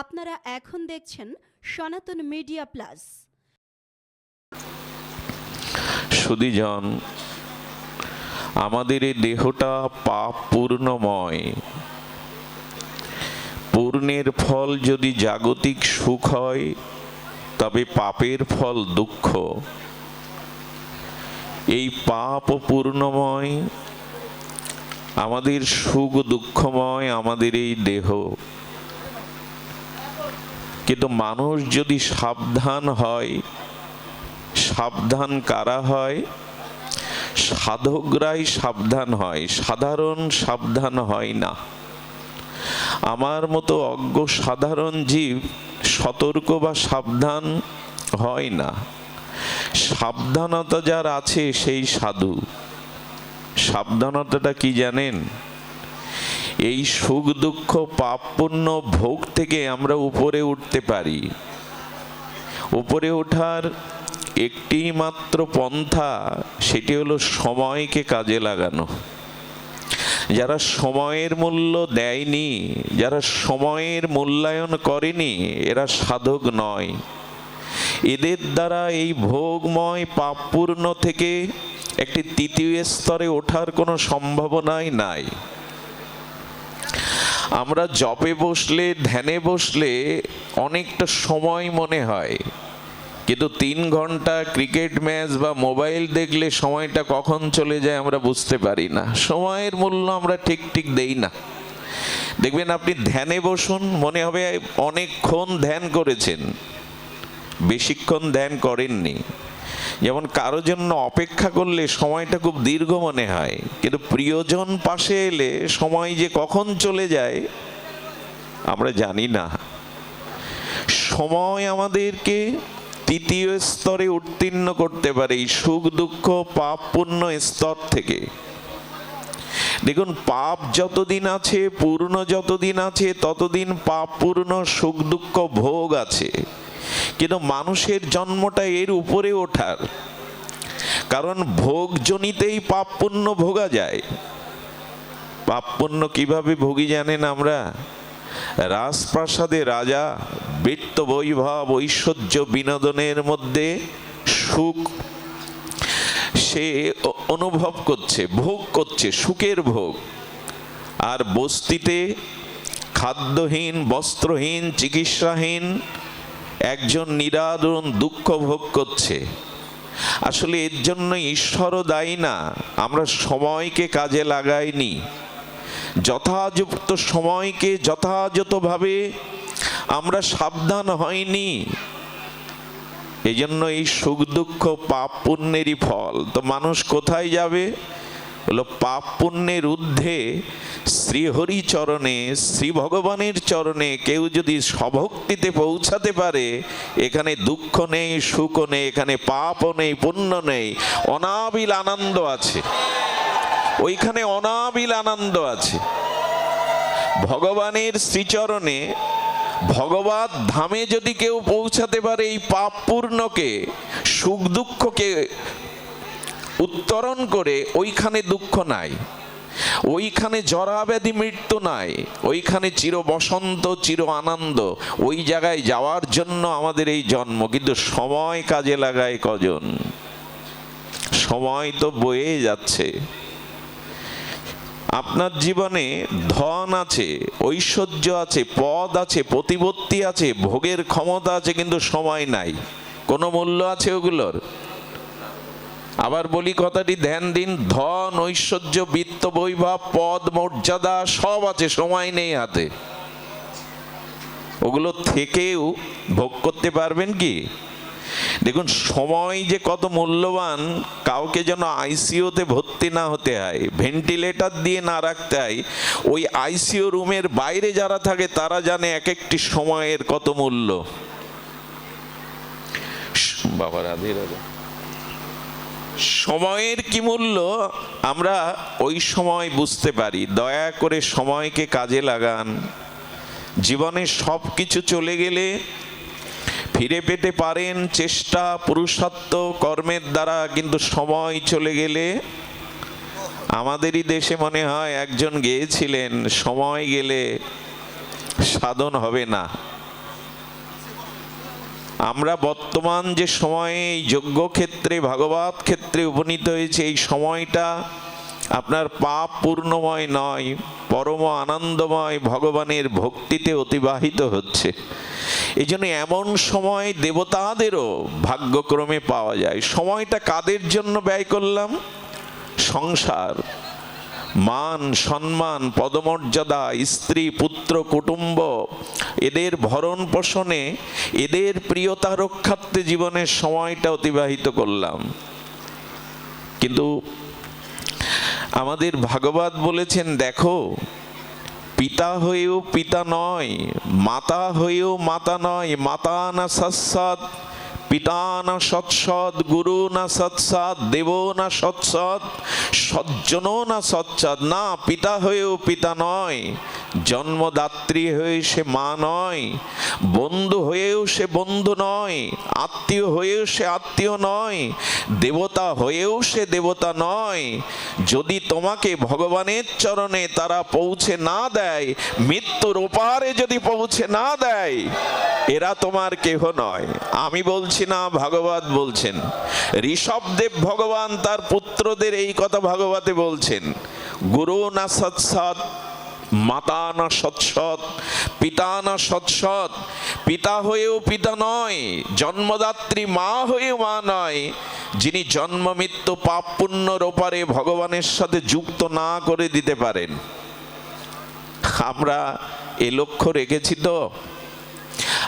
আপনারা এখন দেখছেন সনাতন মিডিয়া প্লাস। সুধীজন, আমাদের এই দেহটা পাপ পূর্ণময়। পূর্ণের ফল যদি জাগতিক সুখ হয়, তবে পাপের ফল দুঃখ। এই পাপ পূর্ণময়, আমাদের সুখ দুঃখময় আমাদের এই দেহ। কিন্তু মানুষ যদি সাবধান হয়, সাবধান কারা হয়? সাধকরাই সাবধান হয়, সাধারণ সাবধান হয় না। আমার মতো অজ্ঞ সাধারণ জীব সতর্ক বা সাবধান হয় না। সাবধানতা যার আছে সেই সাধু। সাবধানতাটা কি জানেন? এই সুখ দুঃখ পাপ পুণ্য ভোগ থেকে আমরা উপরে উঠতে পারি। উপরে ওঠার একটি মাত্র পন্থা, সেটি হলো সময়কে কাজে লাগানো। যারা সময়ের মূল্য দেয়নি, যারা সময়ের মূল্যায়ন করেনি, এরা সাধক নয়। এদের দ্বারা এই ভোগময় পাপপূর্ণ থেকে একটি তৃতীয় স্তরে ওঠার কোনো সম্ভাবনাই নাই। আমরা জপে বসলে, ধ্যানে বসলে অনেকটা সময় মনে হয়, কিন্তু 3 ঘন্টা ক্রিকেট ম্যাচ বা মোবাইল দেখলে সময়টা কখন চলে যায় আমরা বুঝতে পারি না। সময়ের মূল্য আমরা ঠিক দেই না। দেখবেন আপনি ধ্যানে বসুন, মনে হবে অনেকক্ষণ ধ্যান করেছেন, বেশিক্ষণ ধ্যান করেননি। যেমন কারো জন্য অপেক্ষা করলে সময়টা খুব দীর্ঘ মনে হয়, কিন্তু প্রিয়জন পাশে এলে সময় যে কখন চলে যায় আমরা জানি না। সময় আমাদেরকে তৃতীয় স্তরে উত্তীর্ণ করতে পারে, এই সুখ দুঃখ পাপ পুণ্য স্তর থেকে। দেখুন, পাপ যতদিন আছে, পূর্ণ যতদিন আছে, ততদিন পাপ পূর্ণ সুখ দুঃখ ভোগ আছে। কিন্তু মানুষের জন্মটা এর উপরে ওঠার, কারণ ভোগজনিতেই পাপ পুণ্য ভোগা যায়। পাপ পুণ্য কিভাবে ভোগী জানেন আমরা? রাজপ্রাসাদে রাজা বৃত্ত বৈভব ঐশ্বর্য বিনোদনের মধ্যে সুখ সে অনুভব করছে, ভোগ করছে, সুখের ভোগ। আর বস্তিতে খাদ্যহীন, বস্ত্রহীন, চিকিৎসাহীন একজন নিরাদরণ দুঃখ ভোগ করছে। আসলে এর জন্য ঈশ্বরও দায়ী না, আমরা সময়কে কাজে লাগাইনি। যথাযথ সময়কে যথাযথভাবে আমরা সাবধান হয়নি। এই জন্য এই সুখ দুঃখ পাপ পুণ্যেরই ফল। তো মানুষ কোথায় যাবে? হলো পাপ পুণ্যের ঊর্ধ্বে শ্রীহরি চরণে, শ্রী ভগবানের চরণে কেউ যদি স্বভক্তিতে পৌঁছাতে পারে, এখানে দুঃখ নেই, সুখও নেই, এখানে পাপও নেই, পুণ্য নেই, অনাবিল আনন্দ আছে। ওইখানে অনাবিল আনন্দ আছে। ভগবানের শ্রীচরণে, ভগবত ধামে যদি কেউ পৌঁছাতে পারে, এই পাপ পূর্ণকে, সুখ দুঃখকে উত্তরণ করে, ওইখানে দুঃখ নাই, ওইখানে জরাব্যাধি মৃত্যু নাই, ওইখানে চির বসন্ত, চির আনন্দ। ওই জায়গায় যাওয়ার জন্য আমাদের এই জন্ম। কিন্তু সময় কাজে লাগায় কজন? সময় তো বয়ে যাচ্ছে। আপনার জীবনে ধন আছে, ঐশ্বর্য আছে, পদ আছে, প্রতিপত্তি আছে, ভোগের ক্ষমতা আছে, কিন্তু সময় নাই। কোনো মূল্য আছে ওগুলোর? আবার বলি কথাটি ধ্যান দিন, ধন, ঐশ্বর্য, বিত্ত বৈভব, পদ, মর্যাদা সব আছে, সময় নেই হাতে। ওগুলো থেকেও ভোগ করতে পারবেন কি? দেখুন, সময় যে কত মূল্যবান, কাউকে যেন আইসিইউতে ভর্তি না হতে হয়, ভেন্টিলেটর দিয়ে না রাখতে হয়। ওই আইসিইউ রুমের বাইরে যারা থাকে তারা জানে এক একটি সময়ের কত মূল্য। বাবা রাধে রাধে। সময়ের কি মূল্য আমরা ওই সময় বুঝতে পারি। দয়া করে সময়কে কাজে লাগান। জীবনে সব কিছু চলে গেলে ফিরে পেতে পারেন চেষ্টা, পুরুষার্থ, কর্মের দ্বারা, কিন্তু সময় চলে গেলে। আমাদেরই দেশে মনে হয় একজন গেয়েছিলেন, সময় গেলে সাধন হবে না। আমরা বর্তমান যে সময়ে এই যজ্ঞ ক্ষেত্রে ভাগবত ক্ষেত্রে উপনীত হয়েছে, এই সময়টা আপনার পাপ পূর্ণময় নয়, পরম আনন্দময় ভগবানের ভক্তিতে অতিবাহিত হচ্ছে। এই জন্য এমন সময় দেবতাদেরও ভাগ্যক্রমে পাওয়া যায়। সময়টা কাদের জন্য ব্যয় করলাম? সংসার, মান সম্মান, পদমর্যাদা, স্ত্রী পুত্র কুটুম্ব, এদের ভরণ পোষণে, এদের প্রিয়তা রক্ষার্থে জীবনের সময়টা অতিবাহিত করলাম। কিন্তু আমাদের ভাগবত বলেছেন, দেখো, পিতা হয়েও পিতা নয়, মাতা হয়েও মাতা নয়, মাতা না সৎসৎ, পিতা না সৎসৎ, গুরু না সৎসৎ, দেব না সৎসৎ, সজ্জনও না সৎসৎ। না, পিতা হয়েও পিতা নয়, জন্মদাত্রী হয়ে সে মা নয়, বন্ধু হয়েও সে বন্ধু নয়, আত্মীয় হয়েও সে আত্মীয় নয়, দেবতা হয়েও সে দেবতা নয়। যদি তোমাকে ভগবানের চরণে তারা পৌঁছে না দেয়, মৃত্যুর ওপারে যদি পৌঁছে না দেয়, এরা তোমার কেহ নয়। আমি বলছি না, ভাগবত বলছেন। ঋষভদেব ভগবান তার পুত্রদের এই কথা ভাগবতে বলছেন, গুরু না সৎসৎ, মাতা না সৎসৎ, পিতা না সৎসৎ, পিতা হয়েও পিতা নয়, জন্মদাত্রী মা হয়েও মা নয়, যিনি জন্ম মৃত্যু পাপ পুণ্যর ওপারে ভগবানের সাথে যুক্ত না করে দিতে পারেন। আমরা এ লক্ষ্য রেখেছি তো?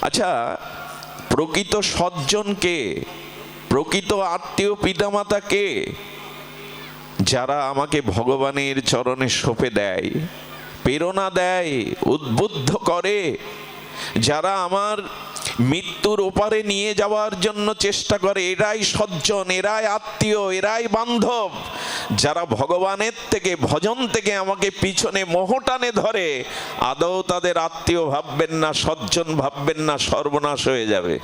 আচ্ছা, প্রকৃত সজ্জন কে? প্রকৃত আত্মীয় পিতামাতা কে? যারা আমাকে ভগবানের চরণে সঁপে দেয়, প্রেরণা দেয়, উদ্বুদ্ধ করে, যারা আমার মৃত্যুর ওপারে নিয়ে যাওয়ার জন্য চেষ্টা করে, এরাই সজ্জন, এরাই আত্মীয়, এরাই বান্ধব। যারা ভগবানের থেকে, ভজন থেকে আমাকে পিছনে মোহটানে ধরে, আদৌ তাদের আত্মীয় ভাববেন না, সজ্জন ভাববেন না, সর্বনাশ হয়ে যাবে।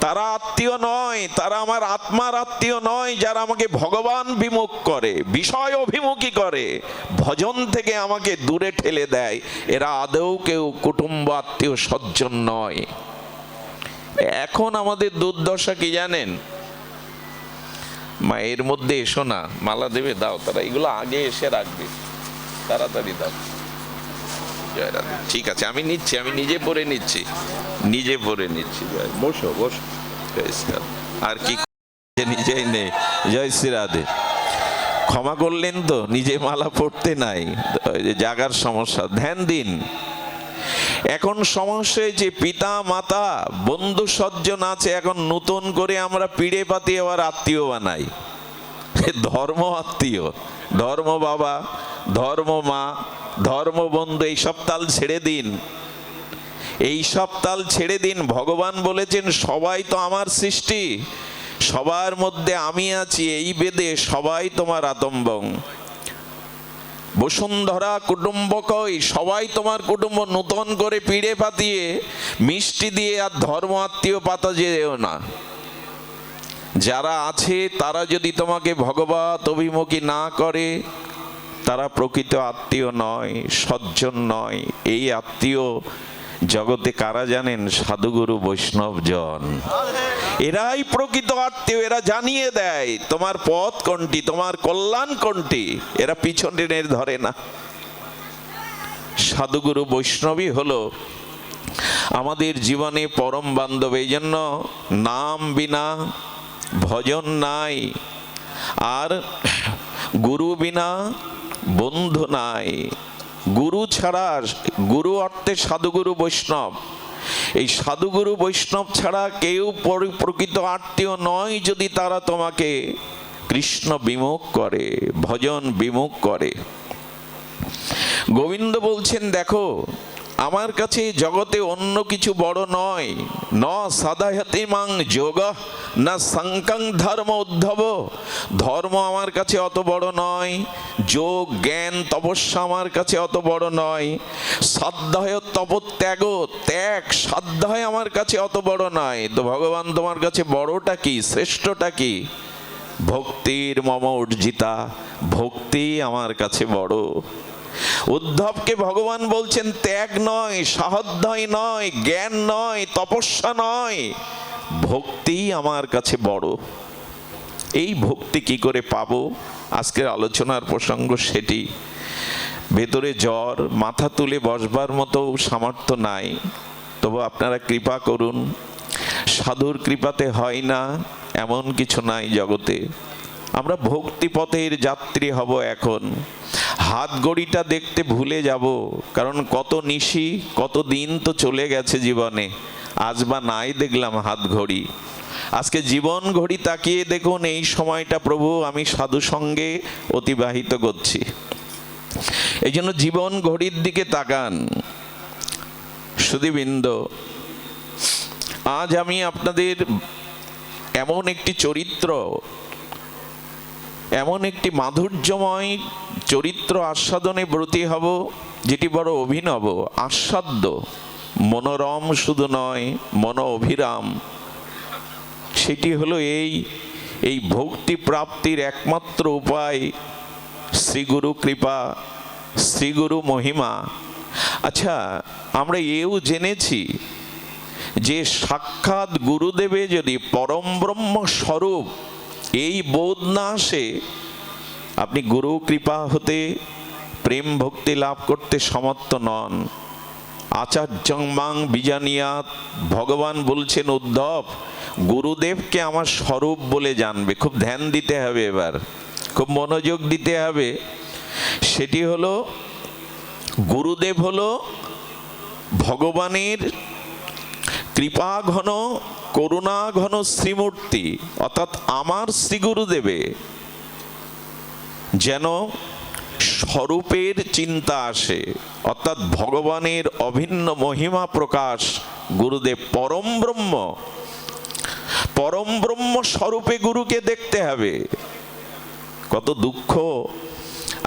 তারা আত্মীয় নয়, তারা আমার আত্মার আত্মীয় নয়। যারা আমাকে ভগবান বিমুখ করে, বিষয় অভিমুখী করে, ভজন থেকে আমাকে দূরে ঠেলে দেয়, এরা আদৌ কেউ কুটুম্ব আত্মীয় সজ্জন নয়। এখন আমাদের দুর্দশা কি জানেন? মায়ের মধ্যে এসো না, মালা দেবে, দাও। তারা এগুলো আগে এসে রাখবে, তাড়াতাড়ি দাও। ঠিক আছে, আমি নিচ্ছি, আমি নিজে পরে নিচ্ছি, নিজে পরে নিচ্ছি। বসো বসো। আর কি নিজেই নেই। জয় শ্রী রাধে। ক্ষমা করলেন তো? নিজে মালা পড়তে নাই, জাগার সমস্যা। ধ্যান দিন। এখন সমস্যা যে পিতা মাতা বন্ধু সজ্জন আছে, এখন নতুন করে আমরা পিড়ে পাতি আবার আত্মীয় বানাই। ধর্ম আত্মীয়, ধর্ম বাবা, ধর্ম মা, ধর্ম বন্ধু, এই সব তাল ছেড়ে দিন, এই সব তাল ছেড়ে দিন। ভগবান বলেছেন, সবাই তো আমার সৃষ্টি, সবার মধ্যে আমি আছি, এই বেদে সবাই তোমার আতম্বং। বসুন্ধরা কুটুম্বকই, সবাই তোমার কুটুম্ব। নতুন করে পিড়ে পাতিয়ে মিষ্টি দিয়ে আর ধর্ম আত্মীয় পাতা যেও না। যারা আছে তারা যদি তোমাকে ভগবত অভিমুখী না করে, তারা প্রকৃত আত্মীয় নয়, সজ্জন নয়। এই আত্মীয় জগতে কারা জানেন? সাধুগুরু বৈষ্ণব জন। এরাই প্রকৃত আত্মীয়। এরা জানিয়ে দেয় তোমার পথ কোনটি, তোমার কল্যাণ কোনটি। এরা পিছনে ধরে না। সাধুগুরু বৈষ্ণবই হলো আমাদের জীবনে পরম বান্ধব। এই জন্য নাম বিনা ভজন নাই, আর গুরু বিনা বন্ধু নাই। গুরু ছাড়া, গুরু অর্থে সাধুগুরু বৈষ্ণব, এই সাধুগুরু বৈষ্ণব ছাড়া কেউ প্রকৃত আত্মীয় নয়। যদি তারা তোমাকে কৃষ্ণ বিমুখ করে, ভজন বিমুখ করে। গোবিন্দ বলছেন, দেখো, আমার কাছে জগতে অন্য কিছু বড় নয়। ন সাধায়তে মাং যোগ না সংকং ধর্ম উদ্ধব। ধর্ম আমার কাছে অত বড় নয়, যোগ জ্ঞান তপস্যা আমার কাছে অত বড় নয়, সাধ্যায় তপত্যাগ ত্যাগ সাধ্যায় আমার কাছে অত বড় নয়। তো ভগবান তোমার কাছে বড়টা কি, শ্রেষ্ঠটা কি? ভক্তির মম উর্জিতা, ভক্তি আমার কাছে বড়। উদ্ধবকে ভগবান বলছেন ত্যাগ নয়, সাহাধ্যায় নয়, জ্ঞান নয়, তপস্যা নয়, ভক্তিই আমার কাছে বড়। এই ভক্তি কি করে পাবো? আজকের আলোচনার প্রসঙ্গ সেটি। ভেতরে জ্বর, মাথা তুলে বসবার মতো সামর্থ্য নাই, তবু আপনারা কৃপা করুন। সাধুর কৃপাতে হয় না এমন কিছু নাই জগতে। আমরা ভক্তি পথের যাত্রী হব। এখন হাত ঘড়িটা দেখতে ভুলে যাব, কারণ কত নিশি, কত দিন তো চলে গেছে জীবনে, আজ বা নাই দেখলাম হাত ঘড়ি। আজকে জীবন ঘড়ি তাকিয়ে দেখুন, এই সময়টা প্রভু আমি সাধু সঙ্গে অতিবাহিত করছি। এই জন্য জীবন ঘড়ির দিকে তাকান। সুধীবৃন্দ, আজ আমি আপনাদের এমন একটি চরিত্র, এমন একটি মাধুর্যময় চরিত্র আস্বাদনে ব্রতী হব, যেটি বড় অভিনব, আস্বাদ্য, মনোরম শুধু নয়, মন অভিরাম। সেটি হলো এই ভক্তি প্রাপ্তির একমাত্র উপায় শ্রীগুরু কৃপা, শ্রীগুরু মহিমা। আচ্ছা, আমরা এও জেনেছি যে সাক্ষাৎ গুরুদেবে যদি পরম ব্রহ্ম স্বরূপ এই বোধ না আসে, আপনি গুরু কৃপা হতে প্রেম ভক্তি লাভ করতে সমর্থ নন। আচার্যং মাং বিজানিয়াত, ভগবান বলছেন উদ্ধব, গুরুদেবকে আমার স্বরূপ বলে জানবে। খুব ধ্যান দিতে হবে, এবার খুব মনোযোগ দিতে হবে। সেটি হলো, গুরুদেব হলো ভগবানের কৃপা ঘন, করুণা ঘন শ্রীমূর্তি, অর্থাৎ আমার শ্রী গুরুদেবে যেন স্বরূপের চিন্তা আসে, অর্থাৎ ভগবানের অভিন্ন মহিমা প্রকাশ। গুরুদেব পরম ব্রহ্ম, পরম ব্রহ্ম স্বরূপে গুরুকে দেখতে হবে। কত দুঃখ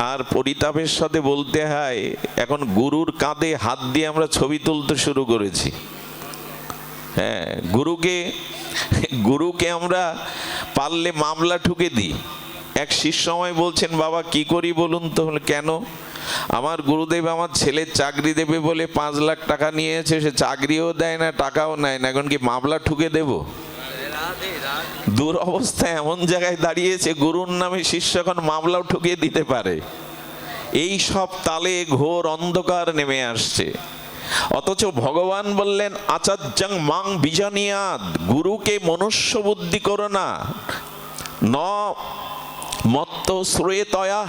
আর পরিতাপের সাথে বলতে হয়, এখন গুরুর কাঁধে হাত দিয়ে আমরা ছবি তুলতে শুরু করেছি। হ্যাঁ, গুরুকে আমরা পারলে মামলা ঠুকে দিই। এক শিষ্য আমায় বলছেন, বাবা কি করি বলুন তো? কেন? আমার গুরুদেব আমার ছেলের চাকরি দেবে বলে 5 লাখ টাকা নিয়েছে, সে চাকরিও দেয় না, টাকাও নেয় না, এখন কি মামলা ঠুকে দেব? দূর অবস্থা এমন জায়গায় দাঁড়িয়েছে, গুরুর নামে শিষ্য এখন মামলাও ঠুকিয়ে দিতে পারে। এই সব তালে ঘোর অন্ধকার নেমে আসছে। অথচ ভগবান বললেন আচার্যং মাং বিজানিয়াদ, গুরুকে মনুষ্য বুদ্ধি করো না, ন মত্ত শ্রয়েতয়া,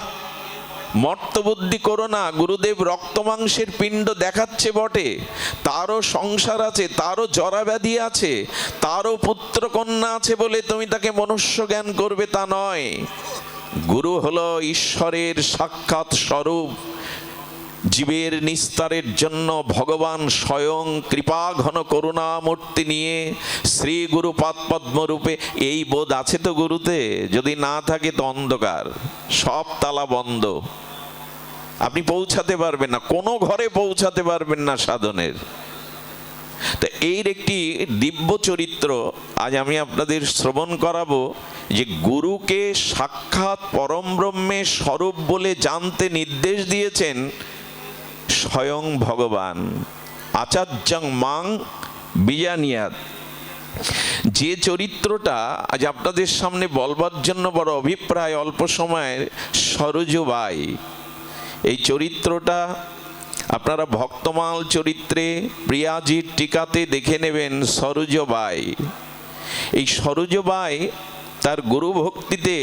মর্ত বুদ্ধি করো না। গুরুদেব রক্ত মাংসের পিণ্ড দেখাচ্ছে বটে, তারও সংসার আছে, তারও জরাব্যাধি আছে, তারও পুত্র কন্যা আছে বলে তুমি তাকে মনুষ্য জ্ঞান করবে তা নয়। গুরু হলো ঈশ্বরের সাক্ষাৎ স্বরূপ। জীবের নিস্তারের জন্য ভগবান স্বয়ং কৃপা ঘন করুণামূর্তি নিয়ে শ্রী গুরু পাদপদ্মরূপে। এই বোধ আছে তো গুরুতে? যদি না থাকে তো অন্ধকার, সব তালা বন্ধ, আপনি পৌঁছাতে পারবেন না, কোনো ঘরে পৌঁছাতে পারবেন না সাধনের। তো এর একটি দিব্য চরিত্র আজ আমি আপনাদের শ্রবণ করাবো, যে গুরুকে সাক্ষাৎ পরম ব্রহ্মের স্বরূপ বলে জানতে নির্দেশ দিয়েছেন স্বয়ং ভগবান। আচার্যং মাং বিজানিয়াদ, যে চরিত্রটা আজ আপনাদের সামনে বলবার জন্য বড় অভিপ্রায় অল্প সময়ের, সরযুবাই। এই চরিত্রটা আপনারা ভক্তমাল চরিত্রে প্রিয়াজির টিকাতে দেখে নেবেন। সরযুবাই, এই সরযুবাই তার গুরু ভক্তিতে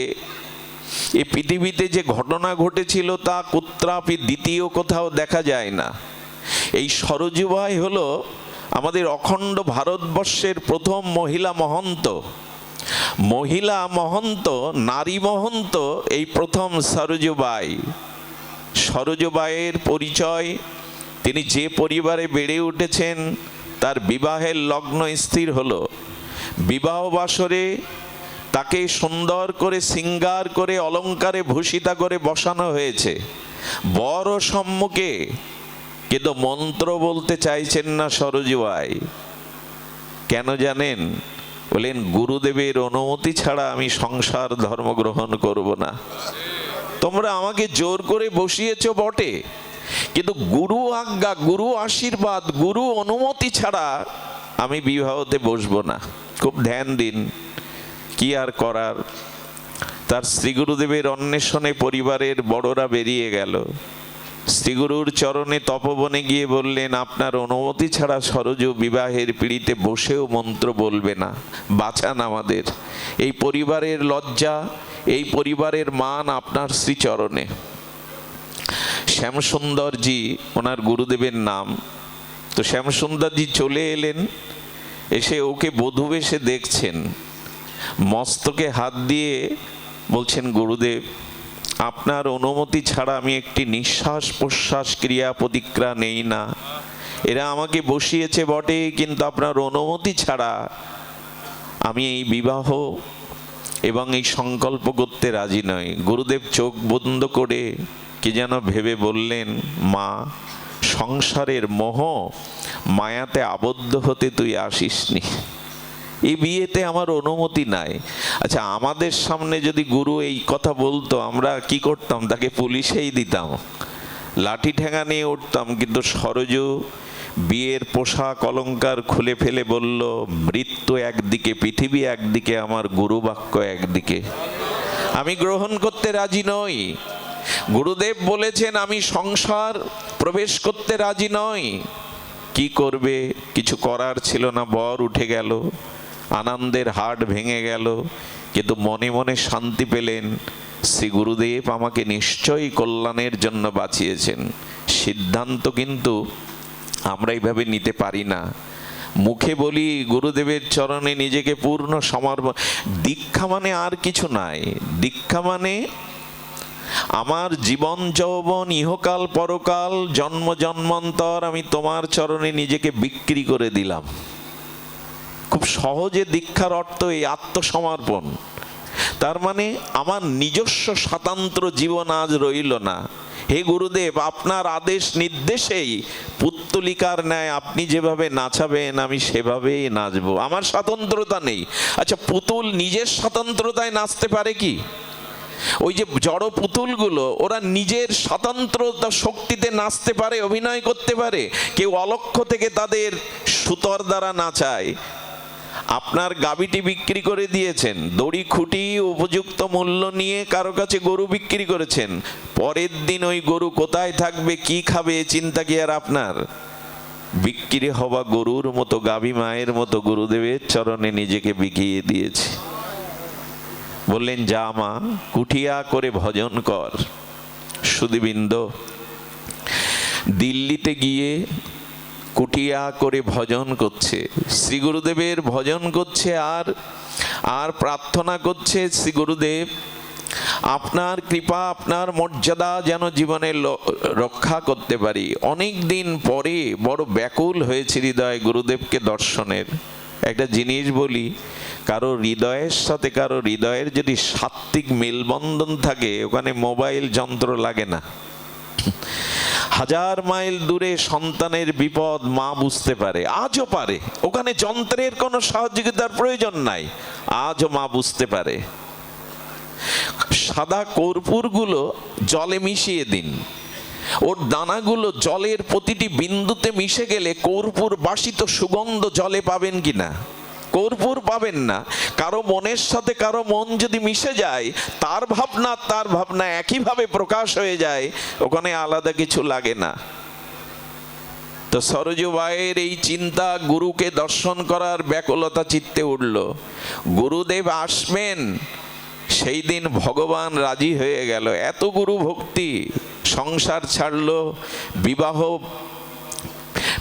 এই পৃথিবীতে যে ঘটনা ঘটেছিল তা কুত্রাপি দ্বিতীয় কোথাও দেখা যায় না। এই সরযুবাই হলো আমাদের অখণ্ড ভারতবর্ষের প্রথম মহিলা মহন্ত। মহিলা মহন্ত, নারী মহন্ত এই প্রথম সরযুবাই। সরযুবাইয়ের পরিচয়, তিনি যে পরিবারে বেড়ে উঠেছেন তার বিবাহের লগ্ন স্থির হলো। বিবাহ বাসরে তাকে সুন্দর করে শৃঙ্গার করে অলঙ্কারে ভূষিতা করে বসানো হয়েছে। বর সম্মুখে কিন্তু মন্ত্র বলতে চাইছেন না সরযুবাই। কেন জানেন? বলেন গুরুদেবের অনুমতি ছাড়া আমি সংসার ধর্ম গ্রহণ করব না। তোমরা আমাকে জোর করে বসিয়েছ বটে, কিন্তু গুরু আজ্ঞা, গুরু আশীর্বাদ, গুরু অনুমতি ছাড়া আমি বিবাহতে বসবো না। খুব ধ্যান দিন, কি আর করার। তার শ্রী গুরুদেবের অন্বেষণে পরিবারের বড়রা বেরিয়ে গেল। শ্রীগুরুর চরণে তপবনে গিয়ে বললেন, আপনার অনুমতি ছাড়া সরজু বিবাহের পিঁড়িতে বসেও মন্ত্র বলবে না, বাঁচান আমাদের। এই পরিবারের লজ্জা, এই পরিবারের মান আপনার শ্রীচরণে। শ্যামসুন্দরজি ওনার গুরুদেবের নাম। তো শ্যামসুন্দরজি চলে এলেন, এসে ওকে বধূ বেশে দেখছেন, মস্তকে হাত দিয়ে বলছেন, গুরুদেব আপনার অনুমতি ছাড়া আমি একটি নিঃশ্বাস প্রশ্বাস ক্রিয়া প্রতিক্রিয়া নেই না। এরা আমাকে বসিয়েছে বটে, কিন্তু আপনার অনুমতি ছাড়া আমি এই বিবাহ এবং এই সংকল্প করতে রাজি নই। গুরুদেব চোখ বন্ধ করে কি যেন ভেবে বললেন, মা, সংসারের মোহ মায়াতে আবদ্ধ হতে তুই আসিসনি, এই বিয়েতে আমার অনুমতি নাই। আচ্ছা, আমাদের সামনে যদি গুরু এই কথা বলতো, আমরা কি করতাম? তাকে পুলিশেই দিতাম, লাঠি ঠেঙা নিয়ে উঠতাম। কিন্তু সরজু বিয়ের পোশাক অলংকার খুলে ফেলে বলল, মৃত্যু একদিকে, পৃথিবী একদিকে, আমার গুরু বাক্য একদিকে, আমি গ্রহণ করতে রাজি নই। গুরুদেব বলেছেন আমি সংসার প্রবেশ করতে রাজি নই। কি করবে? কিছু করার ছিল না। বর উঠে গেল, আনন্দের হাট ভেঙে গেল, কিন্তু মনে মনে শান্তি পেলেন, শ্রী গুরুদেব আমাকে নিশ্চয়ই কল্যাণের জন্য বাঁচিয়েছেন। সিদ্ধান্ত কিন্তু আমরা এইভাবে নিতে পারি না। মুখে বলি গুরুদেবের চরণে নিজেকে পূর্ণ সমর্পণ। দীক্ষা মানে আর কিছু নাই। দীক্ষা মানে আমার জীবন যৌবন, ইহকাল পরকাল, জন্ম জন্মান্তর আমি তোমার চরণে নিজেকে বিক্রি করে দিলাম। খুব সহজে দীক্ষার অর্থ এই আত্মসমর্পণ। তার মানে আমার নিজস্ব স্বতন্ত্র জীবন আজ রইল না। হে গুরুদেব, আপনার আদেশ নির্দেশেই পুত্তলিকার ন্যায় আপনি যেভাবে নাচাবেন আমি সেভাবেই নাচবো, আমার স্বতন্ত্রতা নেই। আচ্ছা, পুতুল নিজের স্বতন্ত্রতায় নাচতে পারে কি? ওই যে জড় পুতুলগুলো, ওরা নিজের স্বতন্ত্রতা শক্তিতে নাচতে পারে, অভিনয় করতে পারে। কেউ অলক্ষ্য থেকে তাদের সুতর দ্বারা নাচায়। আপনার গাভীটি বিক্রি করে দিয়েছেন, দড়ি খুঁটি উপযুক্ত মূল্য নিয়ে কারো কাছে গরু বিক্রি করেছেন। পরের দিন ওই গরু কোথায় থাকবে, কি খাবে, চিন্তা কি আর আপনার? বিক্রি হওয়া গরুর মতো, গাভী মায়ের মতো গুরুদেবের চরণে নিজেকে বিকিয়ে দিয়েছে। বললেন, যা মা, কুঠিয়া করে ভজন কর। সুধীবৃন্দ, দিল্লিতে গিয়ে কুটিয়া করে ভজন করছে, শ্রী গুরুদেবের ভজন করছে, আর প্রার্থনা করছে, শ্রী গুরুদেব আপনার কৃপা, আপনার মর্যাদা যেন জীবনে রক্ষা করতে পারি। অনেক দিন পরে বড় ব্যাকুল হয়েছে হৃদয় গুরুদেবকে দর্শনের। একটা জিনিস বলি, কারো হৃদয়ের সাথে কারো হৃদয়ের যদি সাত্ত্বিক মেলবন্ধন থাকে, ওখানে মোবাইল যন্ত্র লাগে না। হাজার মাইল দূরে সন্তানের বিপদ মা বুঝতে পারে, আজও পারে। ওখানে যন্ত্রের কোনো সহযোগিতার প্রয়োজন নাই, আজও মা বুঝতে পারে। সাদা কর্পূরগুলো জলে মিশিয়ে দিন, ওর দানাগুলো জলের প্রতিটি বিন্দুতে মিশে গেলে কর্পূর বাসিত সুগন্ধ জলে পাবেন কিনা? কর্পূর পাবেন না। কারো মনের সাথে কারো মন যদি মিশে যায়, তার ভাবনা একইভাবে প্রকাশ হয়ে যায়, ওখানে আলাদা কিছু লাগে না। তো সরজুবাইয়ের এই চিন্তা, গুরুকে দর্শন করার ব্যাকুলতা চিত্তে উঠল। গুরুদেব আসবেন সেই দিন ভগবান রাজি হয়ে গেল। এত গুরু ভক্তি, সংসার ছাড়লো,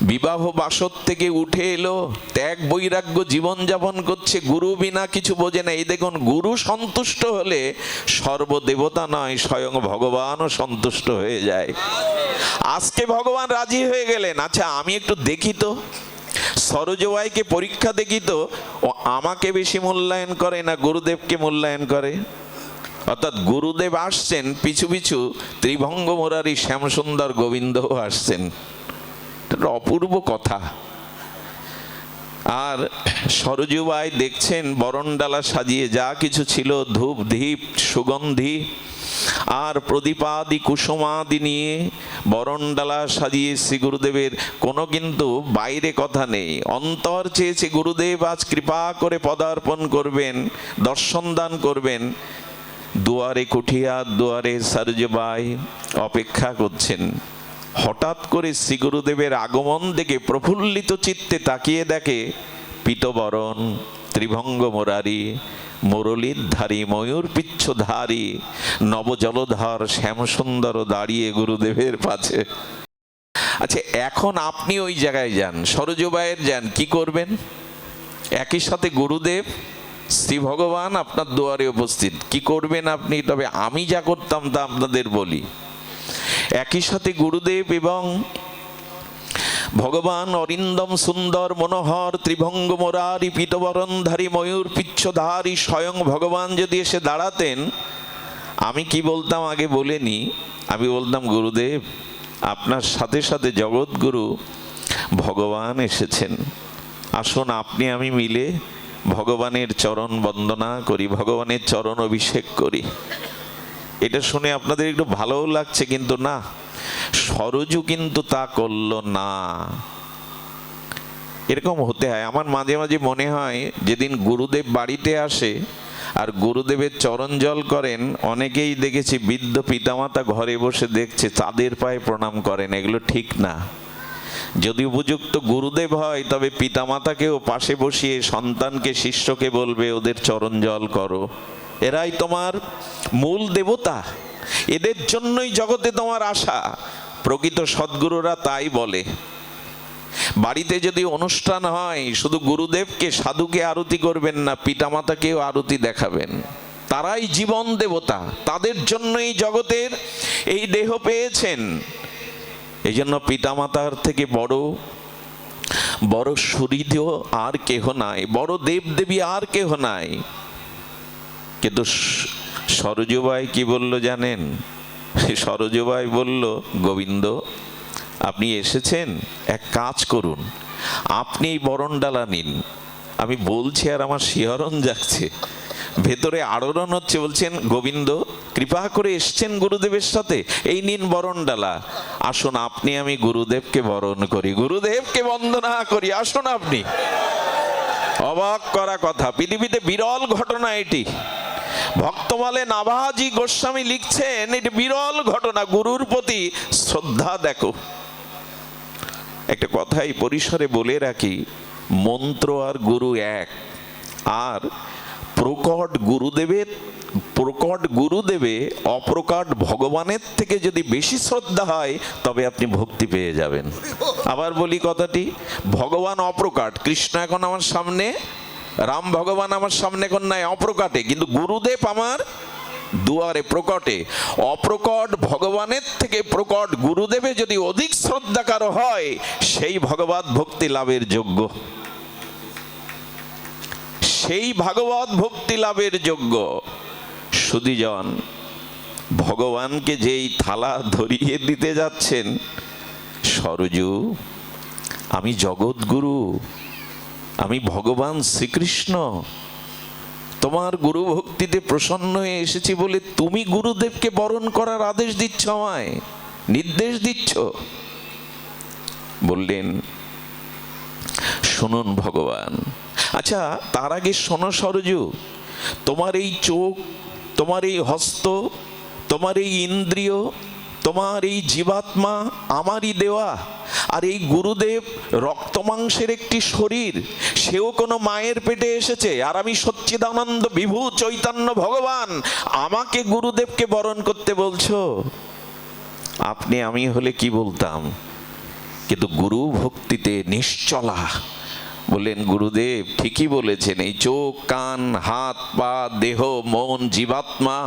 বিবাহ বাসর থেকে উঠে এলো, ত্যাগ বৈরাগ্য জীবন যাপন করছে, গুরু বিনা কিছু বোঝে না। এই দেখুন, গুরু সন্তুষ্ট হলে সর্বদেবতা নয়, স্বয়ং ভগবানও সন্তুষ্ট হয়ে যায়। আজকে ভগবান রাজি হয়ে গেলেন। আচ্ছা, আমি একটু দেখি তো, সরজুবাইকে পরীক্ষা দেখি তো, ও আমাকে বেশি মূল্যায়ন করে না গুরুদেবকে মূল্যায়ন করে? অর্থাৎ গুরুদেব আসছেন, পিছু পিছু ত্রিভঙ্গ মুরারি শ্যামসুন্দর গোবিন্দও আসছেন। অপূর্ব কথা। আর সরজুবাই দেখছেন বরণডালা সাজিয়ে যা কিছু ছিল, ধূপ ধীপ সুগন্ধি, আর প্রদীপাদি কুসুমাদি নিয়ে বরণডালা সাজিয়ে শ্রী গুরুদেবের কোনো কিন্তু বাইরে কথা নেই, অন্তর চেয়েছে গুরুদেব আজ কৃপা করে পদার্পণ করবেন, দর্শন দান করবেন। দুয়ারে কুঠিয়া দুয়ারে সারজবাই অপেক্ষা করছেন। হঠাৎ করে শ্রী গুরুদেবের আগমন দেখে প্রফুল্লিত চিত্তে তাকিয়ে দেখে পীতবরণ, ত্রিভঙ্গ মুরারি, মুরলীধারী, ময়ূর পিচ্ছধারী, নবজলধর শ্যামসুন্দর দাঁড়িয়ে গুরুদেবের পাশে। আচ্ছা, এখন আপনি ওই জায়গায় যান, সরজবাইয়ের যান, কি করবেন? একই সাথে গুরুদেব শ্রী ভগবান আপনার দুয়ারে উপস্থিত, কি করবেন আপনি? তবে আমি যা করতাম তা আপনাদের বলি। একই সাথে গুরুদেব এবং ভগবান অরিন্দম সুন্দর মনোহর ত্রিভঙ্গ মোরারি পীতবরণধারী ময়ূর পিচ্ছধারী স্বয়ং ভগবান যদি এসে দাঁড়াতেন, আমি কি বলতাম আগে বলেনি, আমি বলতাম গুরুদেব আপনার সাথে সাথে জগৎগুরু ভগবান এসেছেন, আসুন আপনি আমি মিলে ভগবানের চরণ বন্দনা করি, ভগবানের চরণ অভিষেক করি। এটা শুনে আপনাদের একটু ভালোও লাগছে, কিন্তু না, সরজু কিন্তু তা করল না। এরকম হতে হয়। আমার মাঝে মাঝে মনে হয় যেদিন গুরুদেব বাড়িতে আসে আর গুরুদেবের চরণ জল করেন, অনেকেই দেখেছি বৃদ্ধ পিতামাতা ঘরে বসে দেখছে, চাঁদের পায়ে প্রণাম করেন। এগুলো ঠিক না। যদি উপযুক্ত গুরুদেব হয় তবে পিতামাতাকেও পাশে বসিয়ে সন্তানকে শিষ্যকে বলবে ওদের চরণ জল করো, এরাই তোমার মূল দেবতা, এদের জন্যই জগতে তোমার আশা। প্রকৃত সদ্গুরুরা তাই বলে। বাড়িতে যদি অনুষ্ঠান হয় শুধু গুরুদেবকে সাধুকে আরতি করবেন না, পিতামাতাকেও আরতি দেখাবেন, তারাই জীবন দেবতা, তাদের জন্যই জগতের এই দেহ পেয়েছেন। এই জন্য পিতামাতার থেকে বড় বড় সুহৃদ আর কেহ নাই, বড় দেব দেবী আর কেহ নাই। কিন্তু সরজবাই কি বলল জানেন? সরজবাই বলল, গোবিন্দ আপনি এসেছেন, এক কাজ করুন, আপনি এই বরণডালা নিন। আমি বলছি আর আমার শিহরণ যাচ্ছে, ভেতরে আড়রণ হচ্ছে। বলছেন গোবিন্দ কৃপা করে এসছেন গুরুদেবের সাথে, এই নিন বরণডালা, আসুন আপনি আমি গুরুদেবকে বরণ করি, গুরুদেবকে বন্দনা করি, আসুন আপনি। অবাক করা কথা, পৃথিবীতে বিরল ঘটনা এটি। ভক্তমালে নাভাজি গোস্বামী লিখছেন এটি বিরল ঘটনা। গুরুর প্রতি শ্রদ্ধা দেখো। একটা কথাই পরিসরে বলে রাখি, মন্ত্র আর গুরু এক। আর প্রকট গুরুদেবে অপ্রকট ভগবানের থেকে যদি বেশি শ্রদ্ধা হয় তবে আপনি ভক্তি পেয়ে যাবেন। আবার বলি কথাটি, ভগবান অপ্রকট, কৃষ্ণ এখন আমার সামনে, রাম ভগবান আমার সামনে এখন নাই, অপ্রকটে, কিন্তু গুরুদেব আমার দুয়ারে প্রকটে। অপ্রকট ভগবানের থেকে প্রকট গুরুদেবে যদি অধিক শ্রদ্ধা কারো হয়, সেই ভগবত ভক্তি লাভের যোগ্য, সেই ভাগবত ভক্তি লাভের যোগ্য। সুধীজন, ভগবানকে যেই থালা ধরিয়ে দিতে যাচ্ছেন, সরজু আমি জগৎগুরু, আমি ভগবান শ্রীকৃষ্ণ, তোমার গুরু ভক্তিতে প্রসন্ন হয়ে এসেছি বলে তুমি গুরুদেবকে বরণ করার আদেশ দিচ্ছ, আমায় নির্দেশ দিচ্ছ। বললেন শুনুন ভগবান। আচ্ছা, তার আগে শোনো সরজু, তোমার এই চোখ, তোমার এই হস্ত, তোমার এই ইন্দ্রিয়, তোমার এই জীবাত্মা আমারই দেওয়া। আর এই গুরুদেব রক্ত মাংসের একটি শরীর, সেও কোনো মায়ের পেটে এসেছে। আর আমি সচ্চিদানন্দ বিভু চৈতন্য ভগবান, আমাকে গুরুদেবকে বরণ করতে বলছো। আপনি আমি হলে কি বলতাম, কিন্তু গুরু ভক্তিতে নিশ্চলা। বললেন গুরুদেব ঠিকই বলেছেন, এই চোখ কান হাত পা দেহ মন জীবাত্মা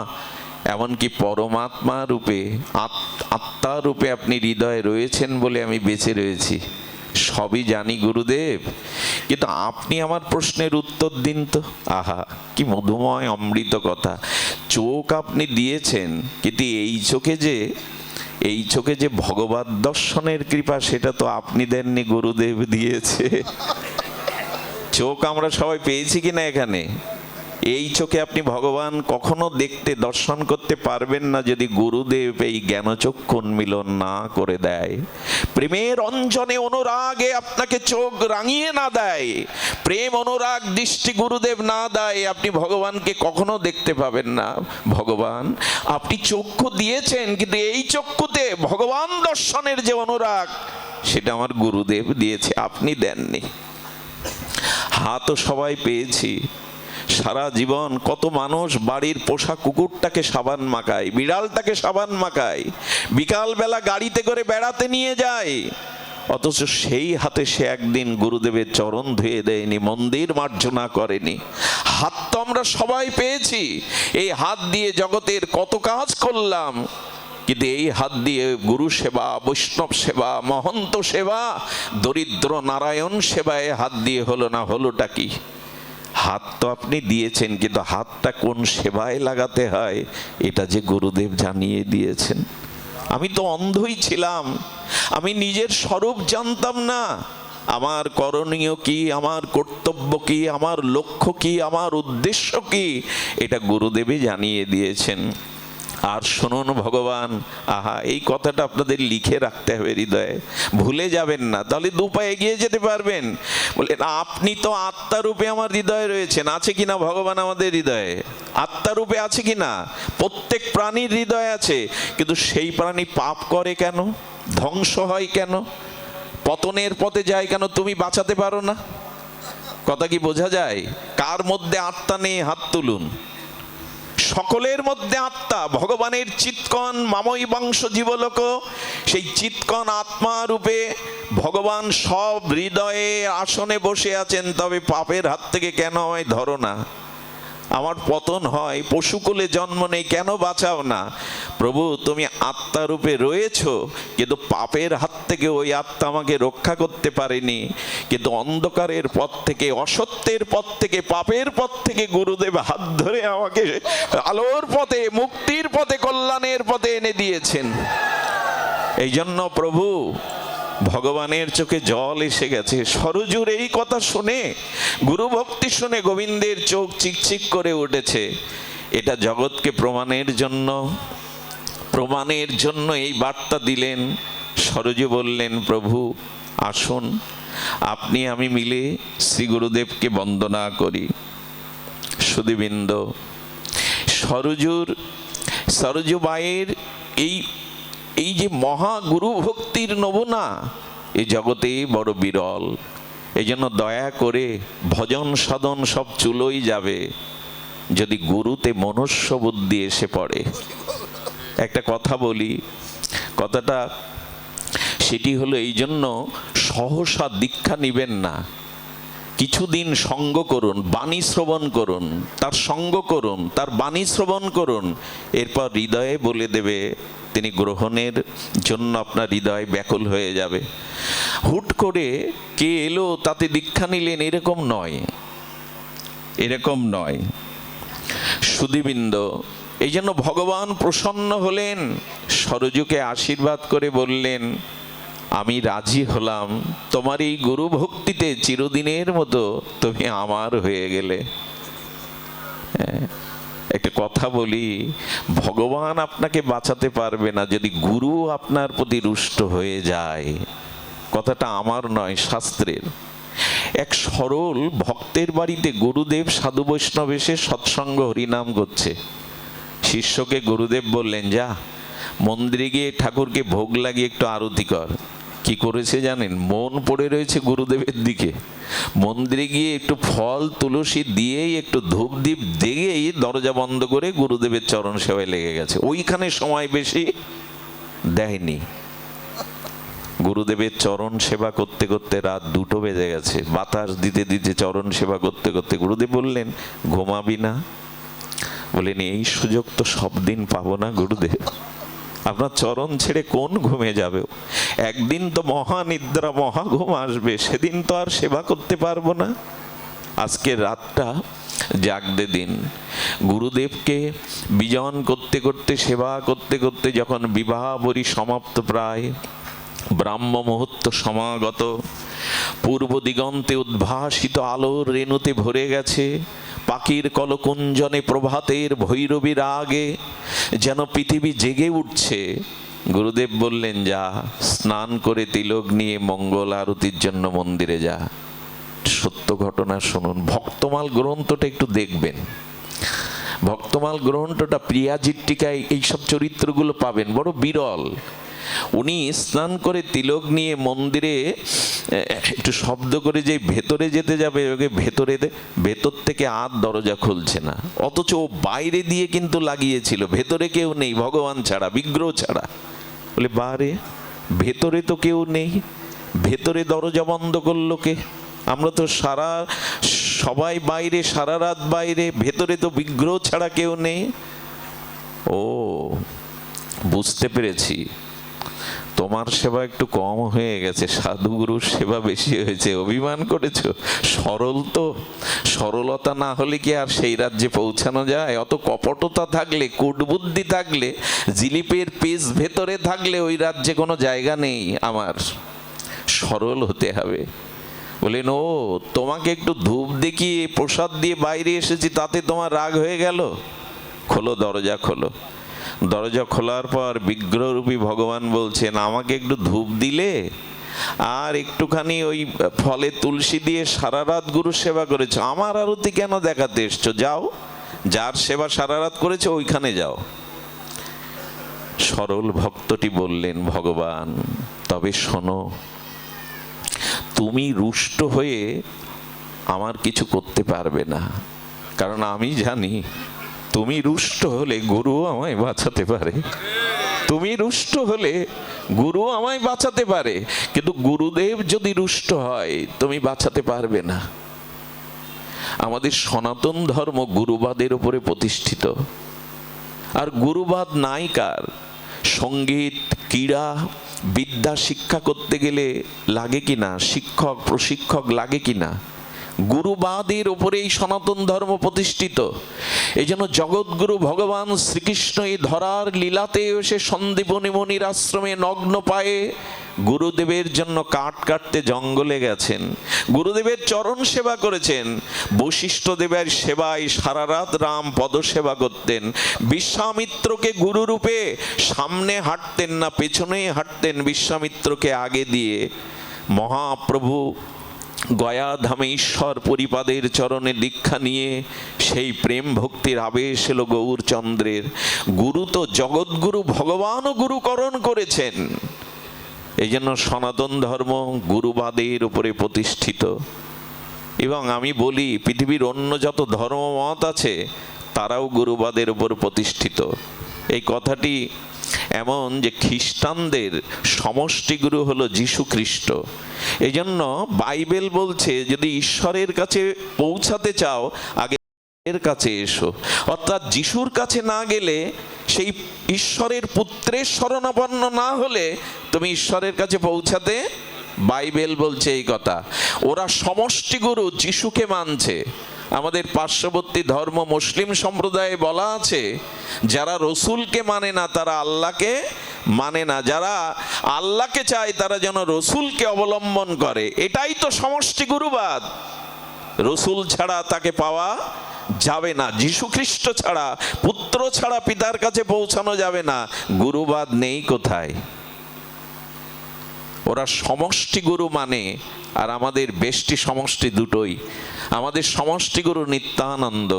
এমনকি পরমাত্মা রূপে আত্মা রূপে আপনি হৃদয়ে রয়েছেন বলে আমি বেঁচে রয়েছি, সবই জানি গুরুদেব, কিন্তু আপনি আমার প্রশ্নের উত্তর দিন তো। আহা কি মধুময় অমৃত কথা। চোখ আপনি দিয়েছেন, কিন্তু এই চোখে যে ভগবত দর্শনের কৃপা সেটা তো আপনি দেননি, গুরুদেব দিয়েছে। চোখ আমরা সবাই পেয়েছি কিনা এখানে? এই চোখে আপনি ভগবান কখনো দেখতে দর্শন করতে পারবেন না যদি গুরুদেব এই জ্ঞানচক্ষু উন্মিলন না করে দেয়, প্রেমের অঞ্জনে অনুরাগে আপনাকে চোখ রাঙিয়ে না দেয়, প্রেম অনুরাগ দৃষ্টি গুরুদেব না দেয়, আপনি ভগবানকে কখনো দেখতে পাবেন না। ভগবান আপনি চক্ষু দিয়েছেন, কিন্তু এই চক্ষুতে ভগবান দর্শনের যে অনুরাগ সেটা আমার গুরুদেব দিয়েছে, আপনি দেননি। হাতও সবাই পেয়েছি, সারা জীবন কত মানুষ বাড়ির পোষা কুকুরটাকে সাবান মাখায়, বিড়ালটাকে সাবান মাখায়, বিকালবেলা গাড়িতে করে বেড়াতে নিয়ে যায়, অথচ সেই হাতে সে একদিন গুরুদেবের চরণ ধুয়ে দেয়নি, মন্দির মার্জনা করেনি। হাত তো আমরা সবাই পেয়েছি, এই হাত দিয়ে জগতের কত কাজ করলাম, কিন্তু এই হাত দিয়ে গুরু সেবা, বৈষ্ণব সেবা, মহন্ত সেবা, দরিদ্র নারায়ণ সেবায় হাত দিয়ে হলো না। হলোটা কি? হাত তো আপনি দিয়েছেন, কিন্তু হাতটা কোন সেবায় লাগাতে হয় এটা যে গুরুদেব জানিয়ে দিয়েছেন। আমি তো অন্ধই ছিলাম, আমি নিজের স্বরূপ জানতাম না, আমার করণীয় কি, আমার কর্তব্য কি, আমার লক্ষ্য কি, আমার উদ্দেশ্য কি, এটা গুরুদেবই জানিয়ে দিয়েছেন। আর শুনুন ভগবান, আহা, এই কথাটা আপনাদের লিখে রাখতে হবে হৃদয়ে, ভুলে যাবেন না, তাহলে দুপায়ে এগিয়ে যেতে পারবেন। বলেন আপনি তো আত্মারূপে আমার হৃদয়ে রয়েছেন, আছে কিনা ভগবান আমাদের হৃদয়ে? আত্মারূপে আছে কিনা? প্রত্যেক প্রাণীর হৃদয়ে আছে, কিন্তু সেই প্রাণী পাপ করে কেন, ধ্বংস হয় কেন, পতনের পথে যায় কেন? তুমি বাঁচাতে পারো না? কথা কি বোঝা যায়? কার মধ্যে আত্মা নেই হাত তুলুন। সকলের মধ্যে আত্মা, ভগবানের চিৎকণ মাময়ী বংশ জীবলোক, সেই চিৎকণ আত্মা রূপে ভগবান সব হৃদয়ে আসনে বসে আছেন। তবে পাপের হাত থেকে কেন আমায় ধরো না? আমার পতন হয়, পশুকুলে জন্ম নেই, কেন বাঁচাও না? প্রভু তুমি আত্মা রূপে রয়েছো, কিন্তু পাপের হাত থেকে ওই আত্মা আমাকে রক্ষা করতে পারেনি। কিন্তু অন্ধকারের পথ থেকে, অসত্যের পথ থেকে, পাপের পথ থেকে গুরুদেব হাত ধরে আমাকে আলোর পথে, মুক্তির পথে, কল্যাণের পথে এনে দিয়েছেন। এই জন্য প্রভু ভগবানের চোখে জল এসে গেছে। সরজুর এই কথা শুনে, গুরু ভক্তি শুনে গোবিন্দের চোখ চিকচিক করে উঠেছে। এটা জগৎকে প্রমাণের জন্য এই বার্তা দিলেন। সরজু বললেন, প্রভু আসুন, আপনি আমি মিলে শ্রী গুরুদেবকে বন্দনা করি। সুধীবৃন্দ, সরজু মায়ের এই যে মহা গুরু ভক্তির নমুনা এই জগতে বড় বিরল। এই জন্য দয়া করে ভজন সাধন সব চুলোই যাবে যদি গুরুতে মনুষ্য বুদ্ধি এসে পড়ে। একটা কথা বলি, কথাটা সেটি হলো, এই জন্য সহসা দীক্ষা নিবেন না। কিছুদিন সঙ্গ করুন, বাণী শ্রবণ করুন, তার সঙ্গ করুন, তার বাণী শ্রবণ করুন, এরপর হৃদয়ে বলে দেবে তিনি গ্রহণের জন্য আপনার হৃদয় ব্যাকুল হয়ে যাবে। হুট করে কে এলো তাতে দীক্ষা নিলেন, এরকম নয়, এরকম নয়। সুধীবৃন্দ, এই জন্য ভগবান প্রসন্ন হলেন, সরজুকে আশীর্বাদ করে বললেন, আমি রাজি হলাম, তোমার এই গুরু ভক্তিতে চিরদিনের মতো তুমি আমার হয়ে গেলে। একটা কথা বলি, ভগবান আপনাকে বাঁচাতে পারবে না যদি গুরু আপনার প্রতি রুষ্ট হয়ে যায়। কথাটা আমার নয়, শাস্ত্রের। এক সরল ভক্তের বাড়িতে গুরুদেব সাধু বৈষ্ণব এসে সৎসঙ্গ হরিনাম করছে। শিষ্যকে গুরুদেব বললেন, যা মন্দিরে গিয়ে ঠাকুরকে ভোগ লাগিয়ে একটু আরতি কর। কি করেছে জানেন? মন পড়ে রয়েছে গুরুদেবের দিকে। মন্দিরে গিয়ে একটু ফল তুলসী দিয়েই, একটু ধূপ দীপ দিয়েই দরজা বন্ধ করে গুরুদেবের চরণ সেবায় লেগে গেছে। ওইখানে সময় বেশি দেয়নি। গুরুদেবের চরণ সেবা করতে করতে রাত 2টো বেজে গেছে। বাতাস দিতে দিতে চরণ সেবা করতে করতে গুরুদেব বললেন, ঘুমাবি না? বলেন, এই সুযোগ তো সব দিন পাবো না গুরুদেব, আপনার চরণ ছেড়ে কোন ঘুমে যাবে? একদিন তো মহানিদ্রা, মহাঘুম আসবে, সেদিন তো আর সেবা করতে পারবো না। আজকের রাতটা জাগতে দিন। গুরুদেবকে বিজন করতে করতে, সেবা করতে করতে যখন বিবাহ বরি সমাপ্ত, প্রায় ব্রাহ্ম মুহূর্ত সমাগত, পূর্ব দিগন্তে উদ্ভাসিত আলোর রেণুতে ভরে গেছে, পাখির কলকুঞ্জনে প্রভাতের ভৈরবী রাগে যেন পৃথিবী জেগে উঠছে। গুরুদেব বললেন, যা স্নান করে তিলক নিয়ে মঙ্গল আরতির জন্য মন্দিরে যা। সত্য ঘটনা শুনুন, ভক্তমাল গ্রন্থটা একটু দেখবেন। ভক্তমাল গ্রন্থটা, প্রিয়াজিট্টিকায় এইসব চরিত্রগুলো পাবেন, বড় বিরল। উনি স্নান করে তিলক নিয়ে মন্দিরে একটু শব্দ করে যে ভেতরে যেতে যাবে, ওকে ভেতর থেকে আর দরজা খুলছে না, অথচ ও বাইরে দিয়ে কিন্তু লাগিয়েছিল, ভেতরে কেউ নেই ভগবান ছাড়া, বিগ্রহ ছাড়া। বলে বারে, ভেতরে তো কেউ নেই, ভেতরে দরজা বন্ধ করলো কে? আমরা তো সবাই বাইরে, সারা রাত বাইরে, ভেতরে তো বিগ্রহ ছাড়া কেউ নেই। ও, বুঝতে পেরেছি, তোমার সেবা একটু কম হয়ে গেছে, সাধুগুরুর সেবা বেশি হয়েছে, অভিমান করেছো। সরল তো, সরলতা না হলে কি আর সেই রাজ্যে পৌঁছানো যায়? অত কপটতা থাকলে, কূটবুদ্ধি থাকলে, জিলিপের পিস ভেতরে থাকলে ওই রাজ্যে কোনো জায়গা নেই আমার। সরল হতে হবে। বলেন, ও তোমাকে একটু ধূপ দেখিয়ে প্রসাদ দিয়ে বাইরে এসেছি, তাতে তোমার রাগ হয়ে গেল? খোলো দরজা, খোলো। দরজা খোলার পর বিগ্রহরূপী ভগবান বলছেন, আমাকে একটু ধূপ দিলে আর একটুখানি ওই ফলে তুলসী দিয়ে সারা রাত গুরু সেবা করেছো, আমার আরতি কেন দেখাতে এসছো? যাও, যার সেবা সারা রাত করেছো ওইখানে যাও। সরল ভক্তটি বললেন, ভগবান তবে শোনো, তুমি রুষ্ট হয়ে আমার কিছু করতে পারবে না, কারণ আমি জানি তুমি রুষ্ট হলে গুরু আমায় বাঁচাতে পারে। তুমি রুষ্ট হলে গুরু আমায় বাঁচাতে পারে, কিন্তু গুরুদেব যদি রুষ্ট হয় তুমি বাঁচাতে পারবে না। আমাদের সনাতন ধর্ম গুরুবাদের উপরে প্রতিষ্ঠিত। আর গুরুবাদ নাই কার? সঙ্গীত, ক্রীড়া, বিদ্যা শিক্ষা করতে গেলে লাগে কিনা শিক্ষক, প্রশিক্ষক লাগে কিনা? গুরুবাদের উপরেই সনাতন ধর্ম প্রতিষ্ঠিত। এই জন্য জগৎগুরু ভগবান শ্রীকৃষ্ণ এই ধরার লীলাতে এসে সন্দীপনী মুনির আশ্রমে নগ্ন পায়ে গুরুদেবের জন্য কাঠ কাটতে জঙ্গলে গেছেন, গুরুদেবের চরণ সেবা করেছেন। বশিষ্ঠ দেবের সেবায় সারা রাত রাম পদ সেবা করতেন। বিশ্বামিত্রকে গুরুরূপে সামনে হাঁটতেন না, পেছনে হাঁটতেন, বিশ্বামিত্রকে আগে দিয়ে। মহাপ্রভু গয়াধামে ঈশ্বর পরিপাদের চরণে দীক্ষা নিয়ে সেই প্রেম ভক্তির আবেশ এলো গৌরচন্দ্রের। গুরু তো জগৎগুরু ভগবানও গুরুকরণ করেছেন। এই জন্য সনাতন ধর্ম গুরুবাদের উপরে প্রতিষ্ঠিত। এবং আমি বলি, পৃথিবীর অন্য যত ধর্মমত আছে তারাও গুরুবাদের উপর প্রতিষ্ঠিত। এই কথাটি এমন যে খ্রিস্টানদের সমষ্টি গুরু হলো যীশু খ্রিস্ট। এই জন্য বাইবেল বলছে, যদি ঈশ্বরের কাছে পৌঁছাতে চাও আগে এর কাছে এসো। অর্থাৎ যিশুর কাছে না গেলে, সেই ঈশ্বরের পুত্রের শরণাপন্ন না হলে তুমি ঈশ্বরের কাছে পৌঁছাতে, বাইবেল বলছে এই কথা। ওরা সমষ্টি গুরু যিশুকে মানছে। আমাদের পার্শ্ববর্তী ধর্ম মুসলিম সম্প্রদায়ে বলা আছে, যারা রসুলকে মানে না তারা আল্লাহকে মানে না, যারা আল্লাহকে চায় তারা যেন রসুলকে অবলম্বন করে। এটাই তো সমষ্টি গুরুবাদ। রসুল ছাড়া তাকে পাওয়া যাবে না, যীশু খ্রিস্ট ছাড়া, পুত্র ছাড়া পিতার কাছে পৌঁছানো যাবে না। গুরুবাদ নেই কোথায়? ওরা সমষ্টি গুরু মানে, আর আমাদের বেষ্টি সমষ্টি দুটোই। আমাদের সমষ্টি গুরু নিত্যানন্দ,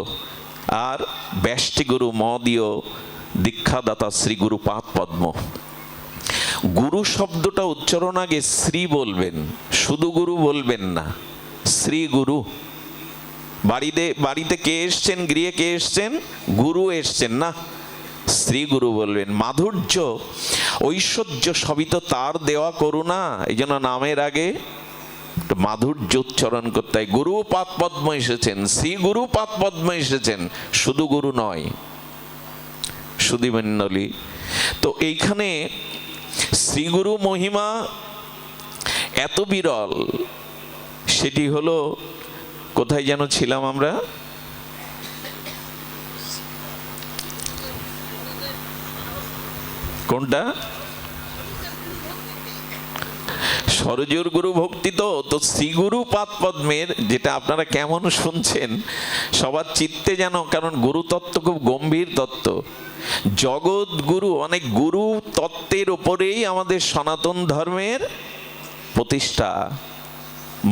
আর ব্যষ্টি গুরু মদীয় দীক্ষাদাতা শ্রী গুরুপাদ পদ্ম। গুরু শব্দটা উচ্চারণ আগে শ্রী বলবেন, শুধু গুরু বলবেন না, শ্রী গুরু। বাড়িতে কে এসছেন, গৃহে কে এসছেন? গুরু এসছেন না, শ্রী গুরু বলবেন। মাধুর্য, ঐশ্বর্য সবই তো তার দেওয়া করুণা। এই জন্য নামের আগে মাধুর্য উচ্চারণ করতে হয়। গুরু পাদ পদ্ম এসেছেন, শ্রী গুরু পাদ পদ্ম এসেছেন, শুধু গুরু নয়। সুধীমণ্ডলী, তো এইখানে শ্রীগুরু মহিমা এত বিরল, সেটি হলো, কোথায় যেন ছিলাম আমরা? কোনটা? সরজুর গুরু ভক্তি তো শ্রীগুরু পাদ পদ্মের, যেটা আপনারা কেমন শুনছেন সবার চিত্তে যেন, কারণ গুরু তত্ত্ব খুব গম্ভীর তত্ত্ব। জগৎ গুরু, অনেক গুরু তত্ত্বের উপরেই আমাদের সনাতন ধর্মের প্রতিষ্ঠা।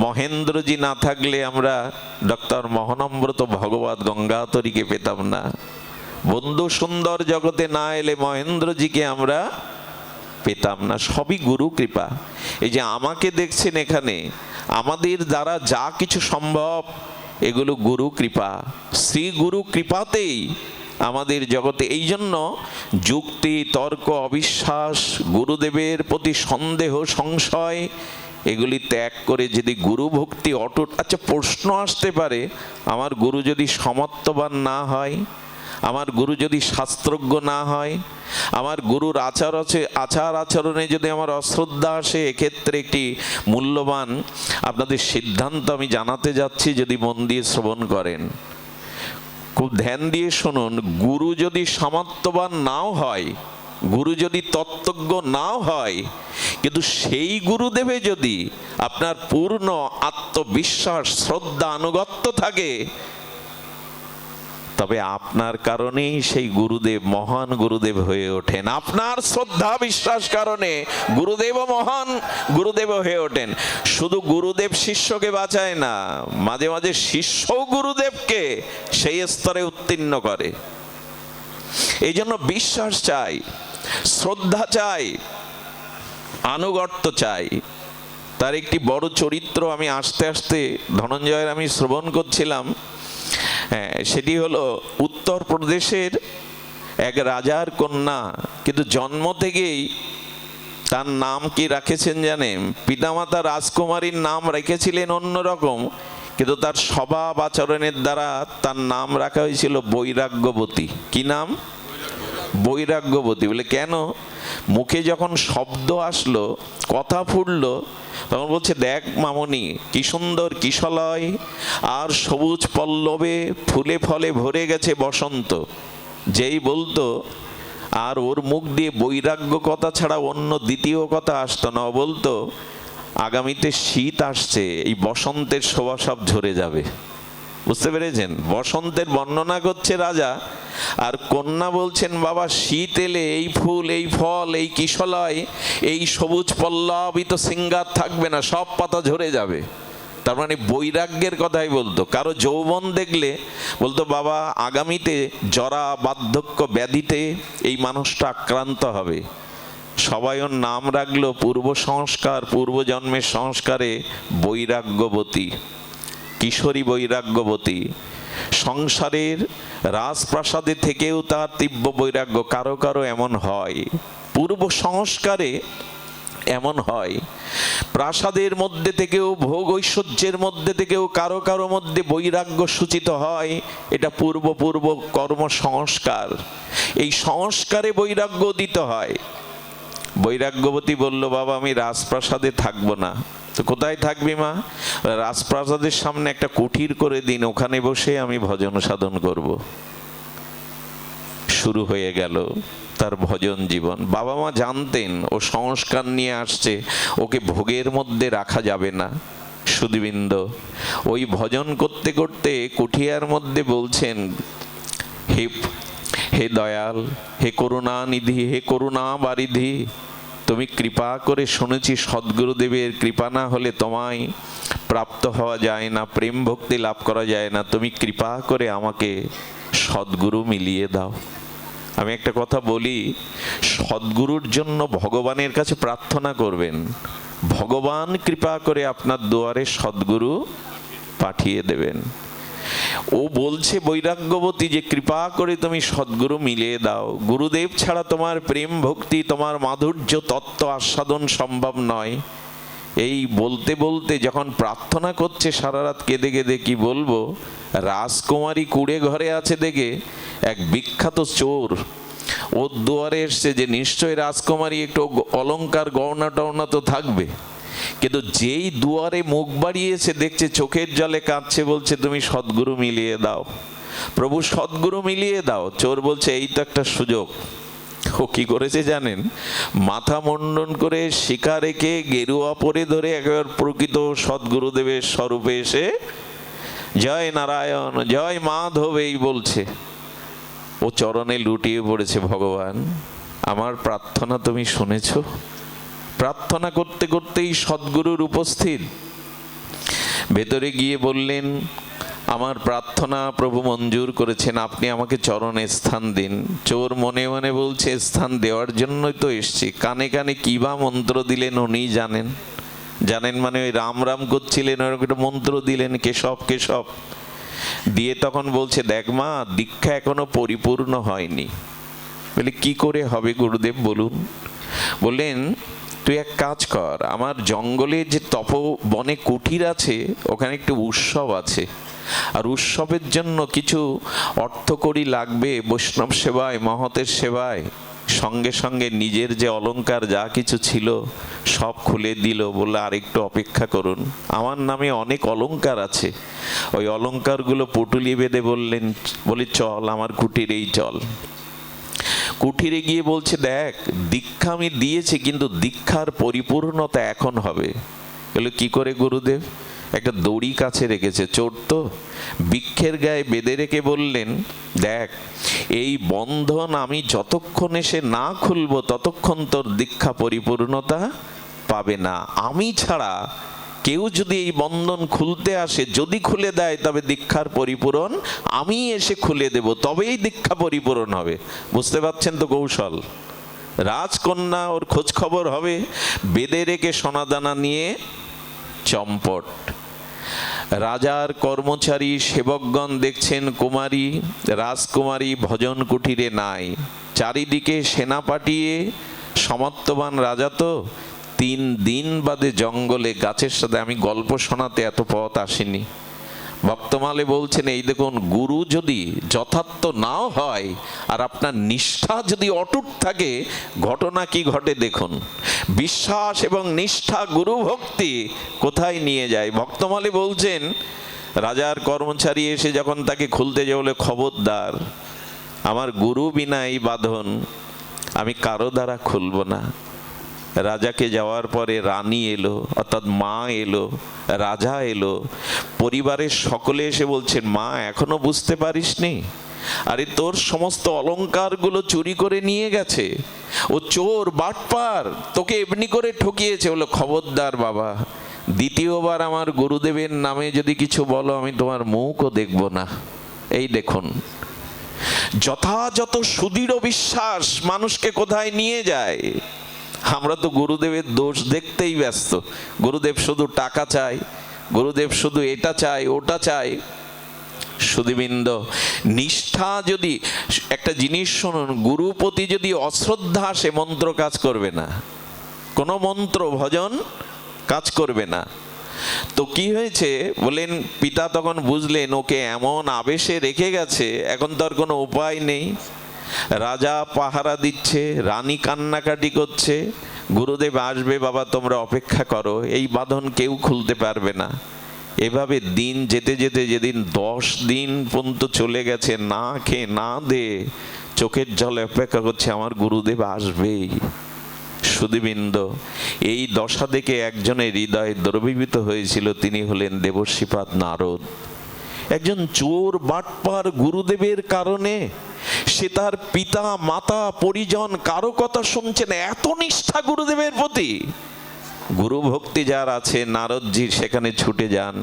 মহেন্দ্রজি না থাকলে আমরা ডক্টর মহানম্রত ভগবত গঙ্গাতরীকে পেতাম না। বন্ধু সুন্দর জগতে না এলে মহেন্দ্রজিকে আমরা পেতাম না। সবই গুরু কৃপা। এই যে আমাকে দেখছেন এখানে, আমাদের দ্বারা যা কিছু সম্ভব এগুলো গুরু কৃপা। শ্রী গুরু কৃপাতেই আমাদের জগতে। এই জন্য যুক্তি, তর্ক, অবিশ্বাস, গুরুদেবের প্রতি সন্দেহ, সংশয় এগুলি ত্যাগ করে যদি গুরু ভক্তি অটুট। আচ্ছা, প্রশ্ন আসতে পারে, আমার গুরু যদি সমত্ববান না হয়, আমার গুরু যদি শাস্ত্রজ্ঞ না হয়, আমার গুরুর আচার আচরণে যদি আমার অশ্রদ্ধা আসে, এক্ষেত্রে একটি মূল্যবান আপনাদের সিদ্ধান্ত আমি জানাতে যাচ্ছি, যদি মন দিয়ে শ্রবণ করেন, খুব ধ্যান দিয়ে শুনুন। গুরু যদি সামর্থ্যবান নাও হয়, গুরু যদি তত্ত্বজ্ঞ নাও হয়, কিন্তু সেই গুরুদেবে যদি আপনার পূর্ণ আত্মবিশ্বাস, শ্রদ্ধা, আনুগত্য থাকে, তবে আপনার কারণেই সেই গুরুদেব মহান গুরুদেব হয়ে ওঠেন। আপনার শ্রদ্ধা বিশ্বাস কারণে গুরুদেব মহান গুরুদেব হয়ে ওঠেন। শুধু গুরুদেব শিষ্যকে বাঁচায় না, মাঝে মাঝে শিষ্য গুরুদেবকে সেই স্তরে উত্তীর্ণ করে। এই জন্য বিশ্বাস চাই, শ্রদ্ধা চাই, আনুগত্য চাই। তার একটি বড় চরিত্র আমি আস্তে আস্তে ধনঞ্জয়ের আমি শ্রবণ করছিলাম। সেটি হলো উত্তরপ্রদেশের এক রাজার কন্যা, কিন্তু জন্ম থেকেই তার নাম কি রাখেছেন জানেন? পিতামাতা রাজকুমারীর নাম রেখেছিলেন অন্যরকম, কিন্তু তার স্বভাব আচরণের দ্বারা তার নাম রাখা হয়েছিল বৈরাগ্যবতী। কি নাম? বৈরাগ্যবতী। বলে কেন? মুখে যখন শব্দ আসলো, কথা ফুটলো, তখন বলছে, দেখ মামনি, কি সুন্দর কিশলয় আর সবুজ পল্লবে ফুলে ফলে ভরে গেছে বসন্ত। যেই বলতো, আর ওর মুখ দিয়ে বৈরাগ্য কথা ছাড়া অন্য দ্বিতীয় কথা আসতো না। ও বলতো, আগামীতে শীত আসছে, এই বসন্তের শোভা সব ঝরে যাবে। বুঝতে পেরেছেন? বসন্তের বর্ণনা করছে রাজা, আর কন্যা বলছেন, বাবা শীত এলে এই ফুল, এই ফল, এই কিশলয়, এই সবুজ পল্লবিত সিঙ্গার থাকবে না, সব পাতা ঝরে যাবে। তার মানে বৈরাগ্যের কথাই বলতো। কারো যৌবন দেখলে বলতো, বাবা আগামীতে জরা বার্ধক্য ব্যাধিতে এই মানুষটা আক্রান্ত হবে। সবাই ওর নাম রাখলো পূর্ব সংস্কার, পূর্বজন্মের সংস্কারে বৈরাগ্যবতী, কিশোরী বৈরাগ্যবতী। সংসারের রাজপ্রাসাদে থেকেও তার তীব্র বৈরাগ্য। কারো কারো এমন হয়, পূর্ব সংস্কারে এমন হয়। প্রাসাদের মধ্যে থেকেও, ভোগ ঐশ্বর্যের মধ্যে থেকেও কারো কারো মধ্যে বৈরাগ্য সূচিত হয়। এটা পূর্ব কর্ম সংস্কার। এই সংস্কারে বৈরাগ্য উদিত হয়। বৈরাগ্যবতী বলল, বাবা আমি রাজপ্রাসাদে থাকবো না। তো কোথায় থাকবি মা? রাজপ্রাসাদের সামনে একটা কুঠির করে দিন, ওখানে বসে আমি ভজন সাধন করব। শুরু হয়ে গেল তার ভজন জীবন। বাবা মা জানতেন ও সংস্কার নিয়ে আসছে, ওকে ভোগের মধ্যে রাখা যাবে না। সুধীবৃন্দ, ওই ভজন করতে করতে কুঠিয়ার মধ্যে বলছেন, হে দয়াল, হে করুণা নিধি, হে করুণা বারিধি, তুমি কৃপা করে, শুনেছি সদ্গুরুদেবের কৃপা না হলে তোমায় প্রাপ্ত হওয়া যায় না, প্রেম ভক্তি লাভ করা যায় না। তুমি কৃপা করে আমাকে সদ্গুরু মিলিয়ে দাও। আমি একটা কথা বলি, সদ্গুরুর জন্য ভগবানের কাছে প্রার্থনা করবেন, ভগবান কৃপা করে আপনার দুয়ারে সদ্গুরু পাঠিয়ে দেবেন। ও বলছে বৈরাগ্যবতী যে কৃপা করে তুমি সদ্গুরু মিলিয়ে দাও। গুরুদেব ছাড়া তোমার প্রেম ভক্তি, তোমার মাধুর্য তত্ত্ব আস্বাদন সম্ভব নয়। এই বলতে বলতে যখন প্রার্থনা করছে সারা রাত কেঁদে কেঁদে, কি বলবো, রাজকুমারী কুড়ে ঘরে আছে দেখে এক বিখ্যাত চোর ওর দুয়ারে এসছে, যে নিশ্চয় রাজকুমারী একটু অলংকার গহনা টহনা তো থাকবে। কিন্তু যেই দুয়ারে মুখ বাড়িয়েছে, দেখছে চোখের জলে কাঁদছে, বলছে তুমি সদ্গুরু মিলিয়ে দাও, প্রভু সদ্গুরু মিলিয়ে দাও। চোর বলছে, এই তো একটা সুযোগ, ও কি করেছে জানেন? মাথা মুন্ডন করে শিখা রেখে গেরুয়া পরে ধরে একেবারে প্রকৃত সদ্গুরুদেবের স্বরূপে এসে জয় নারায়ণ জয় মাধব এই বলছে। ও চরণে লুটিয়ে পড়েছে, ভগবান আমার প্রার্থনা তুমি শুনেছ। প্রার্থনা করতে করতেই সদ্গুরুর উপস্থিত। ভেতরে গিয়ে বললেন, আমার প্রার্থনা প্রভু মঞ্জুর করেছেন, আপনি আমাকে চরণে স্থান দিন। চোর মনে মনে বলছে, স্থান দেওয়ার জন্যই তো এসছি, কানে কানে কি বা মন্ত্র দিলেন উনি জানেন। জানেন মানে ওই রাম রাম করছিলেন, ওরকম একটা মন্ত্র দিলেন, কেশব কেশব দিয়ে তখন বলছে, দেখ মা দীক্ষা এখনো পরিপূর্ণ হয়নি। বলে কি করে হবে গুরুদেব বলুন? বললেন, তুই এক কাজ কর, আমার জঙ্গলে যে তপবনে কুটির আছে ওখানে একটু উৎসব আছে, আর উৎসবের জন্য কিছু অর্থকড়ি লাগবে বৈষ্ণব সেবায় মহতের সেবায়। সঙ্গে সঙ্গে নিজের যে অলংকার যা কিছু ছিল সব খুলে দিল, বলে আর একটু অপেক্ষা করুন, আমার নামে অনেক অলংকার আছে, ওই অলংকারগুলো পুটুলি বেঁধে বললেন, বলি চল আমার কুটিরেই চল। কুঠিরে গিয়ে বলছে, দেখ দীক্ষা আমি দিয়েছি কিন্তু দীক্ষার পরিপূর্ণতা এখন হবে। বলে কি করে গুরুদেব? একটা দড়ি কাছে রেখেছে, চোর তো, বৃক্ষের গায়ে বেঁধে রেখে বললেন, দেখ এই বন্ধন আমি যতক্ষণ এসে না খুলবো ততক্ষণ তোর দীক্ষা পরিপূর্ণতা পাবে না। আমি ছাড়া কেউ যদি এই বন্ধন খুলতে আসে, যদি খুলে দেয় তবে দীক্ষার পরিপূরণ আমি এসে খুলে দেব, তবেই দীক্ষা পরিপূরণ হবে। বুঝতে পারছেন তো কৌশল? রাজকন্যা ওর খোঁজ খবর হবে, বেঁধে রেখে সোনাদানা নিয়ে চম্পট। রাজার কর্মচারী সেবকগণ দেখছেন কুমারী রাজকুমারী ভজন কুটিরে নাই, চারিদিকে সেনা পাঠিয়ে, সমর্থবান রাজা তো, 3 দিন বাদে জঙ্গলে গাছের সাথে, আমি গল্প শোনাতে এত পথ আসেনি। ভক্তমালে বলছেন, এই দেখুন গুরু যদি যথার্থ নাও হয় আর আপনার নিষ্ঠা যদি অটুট থাকে, ঘটনা কি ঘটে দেখুন। বিশ্বাস এবং নিষ্ঠা গুরু ভক্তি কোথায় নিয়ে যায়। ভক্তমালে বলছেন, রাজার কর্মচারী এসে যখন তাকে খুলতে যায়, বলে খবরদার আমার গুরু বিনা এই বাঁধন আমি কারো দ্বারা খুলব না। রাজাকে যাওয়ার পরে রানী এলো, অর্থাৎ মা এলো, রাজা এলো, পরিবারের সকলে এসে বলছেন, মা এখনো বুঝতে পারিসনি? আরে তোর সমস্ত অলংকারগুলো চুরি করে নিয়ে গেছে, ও চোর বাটপার, তোকে এমনি করে ঠকিয়েছে। বলো খবরদার বাবা, দ্বিতীয়বার আমার গুরুদেবের নামে যদি কিছু বলো আমি তোমার মুখও দেখব না। এই দেখুন যথাযথ সুদৃঢ় বিশ্বাস মানুষকে কোথায় নিয়ে যায়। আমরা তো গুরুদেবের দোষ দেখতেই ব্যস্ত। গুরুদেব শুধু টাকা চায়, গুরুদেব শুধু এটা চায় ওটা চায়। সুধীবৃন্দ, নিষ্ঠা যদি, একটা জিনিস শুনুন, গুরুপতি যদি অশ্রদ্ধা আসে মন্ত্র কাজ করবে না, কোনো মন্ত্র ভজন কাজ করবে না। তো কি হয়েছে বলেন, পিতা তখন বুঝলেন ওকে এমন আবেশে রেখে গেছে, এখন তো আর কোনো উপায় নেই। রাজা পাহারা দিচ্ছে, রানী কান্নাকাটি করছে, গুরুদেব আসবে বাবা তোমরা অপেক্ষা করো, এই বাঁধন কেউ খুলতে পারবে না। এভাবে দিন যেতে যেতে যেদিন 10 দিন পর্যন্ত চলে গেছে, না খেয়ে না দে চোখের জলে অপেক্ষা করছে আমার গুরুদেব আসবেই। সুধীবৃন্দ, এই দশা দেখে একজনের হৃদয় দ্রবীভূত হয়েছিল, তিনি হলেন দেবর্ষিপাদ নারদ। একজন চোর বাটপার গুরুদেবের কারণে সে তার পিতা মাতা পরিজন কারো কথা শুনছে না, এত নিষ্ঠা গুরুদেবের প্রতি। গুরু ভক্তি যার আছে, নারদজি সেখানে ছুটে যান।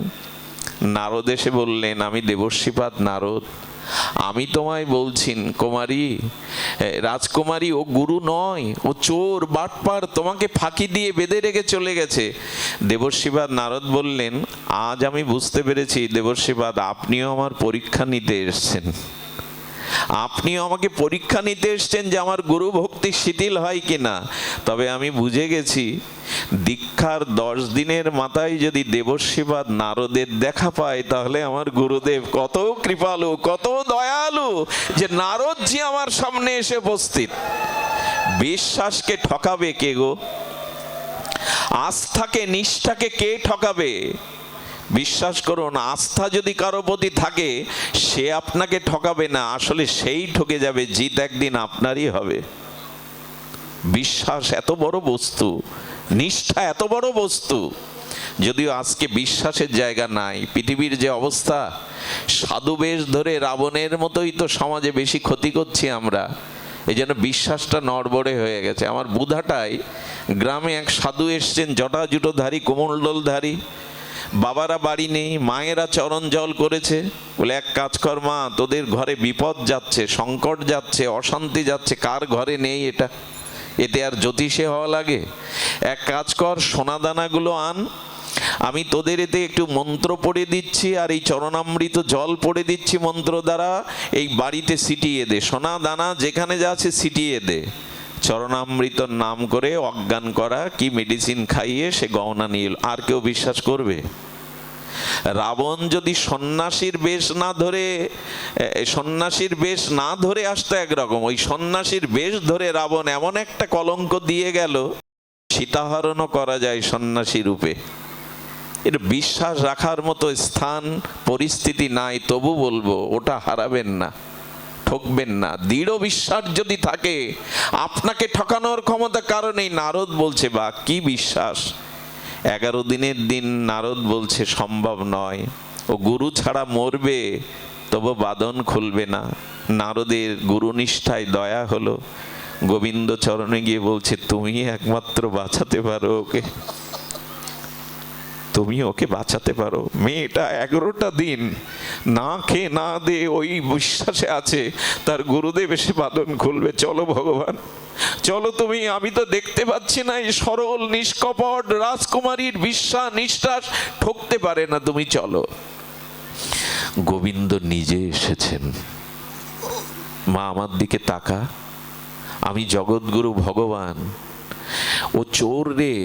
নারদ এসে বললেন, আমি দেবর্ষিপাদ নারদ, আমি তোমায় বলছি কুমারী, রাজকুমারী ও গুরু নয়, ও চোর বাটপার, তোমাকে ফাঁকি দিয়ে বেঁধে রেখে চলে গেছে। দেবর্ষিপাদ নারদ বললেন, আজ আমি বুঝতে পেরেছি দেবর্ষিপাদ, আপনিও আমার পরীক্ষা নিতে এসেছেন, আপনিও আমাকে পরীক্ষা নিতে এসছেন যে আমার গুরু ভক্তি শিথিল হয় কিনা। তবে আমি বুঝে গেছি, দীক্ষার 10 দিনের মাথায় যদি দেবর্ষিপাদ নারদের দেখা পায়, তাহলে আমার গুরুদেব কত কৃপালু, কত দয়ালু যে নারদজি আমার সামনে এসে উপস্থিত। বিশ্বাসকে ঠকাবে কে গো? আস্থাকে নিষ্ঠাকে কে ঠকাবে? বিশ্বাস করুন, আস্থা যদি কারো প্রতি থাকে সে আপনাকে ঠকাবে না, আসলে সেই ঠকে যাবে, জিত একদিন আপনারই হবে। বিশ্বাস এত বড় বস্তু, নিষ্ঠা এত বড় বস্তু। যদিও আজকে বিশ্বাসের জায়গা নাই, পৃথিবীর যে অবস্থা, সাধু বেশ ধরে রাবণের মতোই তো সমাজে বেশি ক্ষতি করছি আমরা। এই জন্য বিশ্বাসটা নড়বড়ে হয়ে গেছে। আমার বুধাটায় গ্রামে এক সাধু এসছেন, জটা জুটোধারী, কোমণ্ডলধারী। বাবারা বাড়ি নেই, মায়েরা চরণ জল করেছে। বলে এক কাজ কর মা, তোদের ঘরে বিপদ যাচ্ছে, সংকট যাচ্ছে, অশান্তি যাচ্ছে, কার ঘরে নেই এটা? এতে আর জ্যোতিষে হওয়া লাগে? এক কাজ কর, সোনাদানাগুলো আন, আমি তোদের এতে একটু মন্ত্র পড়ে দিচ্ছি, আর এই চরণামৃত জল পড়ে দিচ্ছি মন্ত্র দ্বারা, এই বাড়িতে ছিটিয়ে দে, সোনা দানা যেখানে যা আছে ছিটিয়ে দে। চরণামৃতর নাম করে অজ্ঞান করা কি মেডিসিন খাইয়ে সে গহনা নিয়ে এলো। আর কেউ বিশ্বাস করবে? রাবণ যদি সন্ন্যাসীর বেশ না ধরে, সন্ন্যাসীর বেশ না ধরে আসতো একরকম, ওই সন্ন্যাসীর বেশ ধরে রাবণ এমন একটা কলঙ্ক দিয়ে গেল, সীতাহরণও করা যায় সন্ন্যাসী রূপে। এর বিশ্বাস রাখার মতো স্থান পরিস্থিতি নাই, তবু বলবো ওটা হারাবেন না, ঠকবেন না। দৃঢ় বিশ্বাস যদি থাকে, আপনাকে ঠকানোর ক্ষমতা কারণেই। নারদ বলছে, বা কি বিশ্বাস! 11 দিনের দিন নারদ বলছে সম্ভব নয়, ও গুরু ছাড়া মরবে, তবু বাঁধন খুলবে না। নারদের গুরুনিষ্ঠায় দয়া হলো, গোবিন্দ চরণে গিয়ে বলছে, তুমি একমাত্র বাঁচাতে পারো ওকে, তুমি ওকে বাঁচাতে পারো। মেয়েটা 11টা দিন না খেয়ে না দে ওই বিশ্বাসে আছে তার গুরুদেব এসে বাঁধন খুলবে। চলো ভগবান, চলো তুমি, আমি তো দেখতে পাচ্ছি না, এই সরল নিষ্কপট রাজকুমারীর বিশ্বাস নিষ্ঠাস ঠকতে পারে না, তুমি চলো। গোবিন্দ নিজে এসেছেন। মা আমার দিকে তাকা, আমি জগৎগুরু ভগবান। ও চোর রে,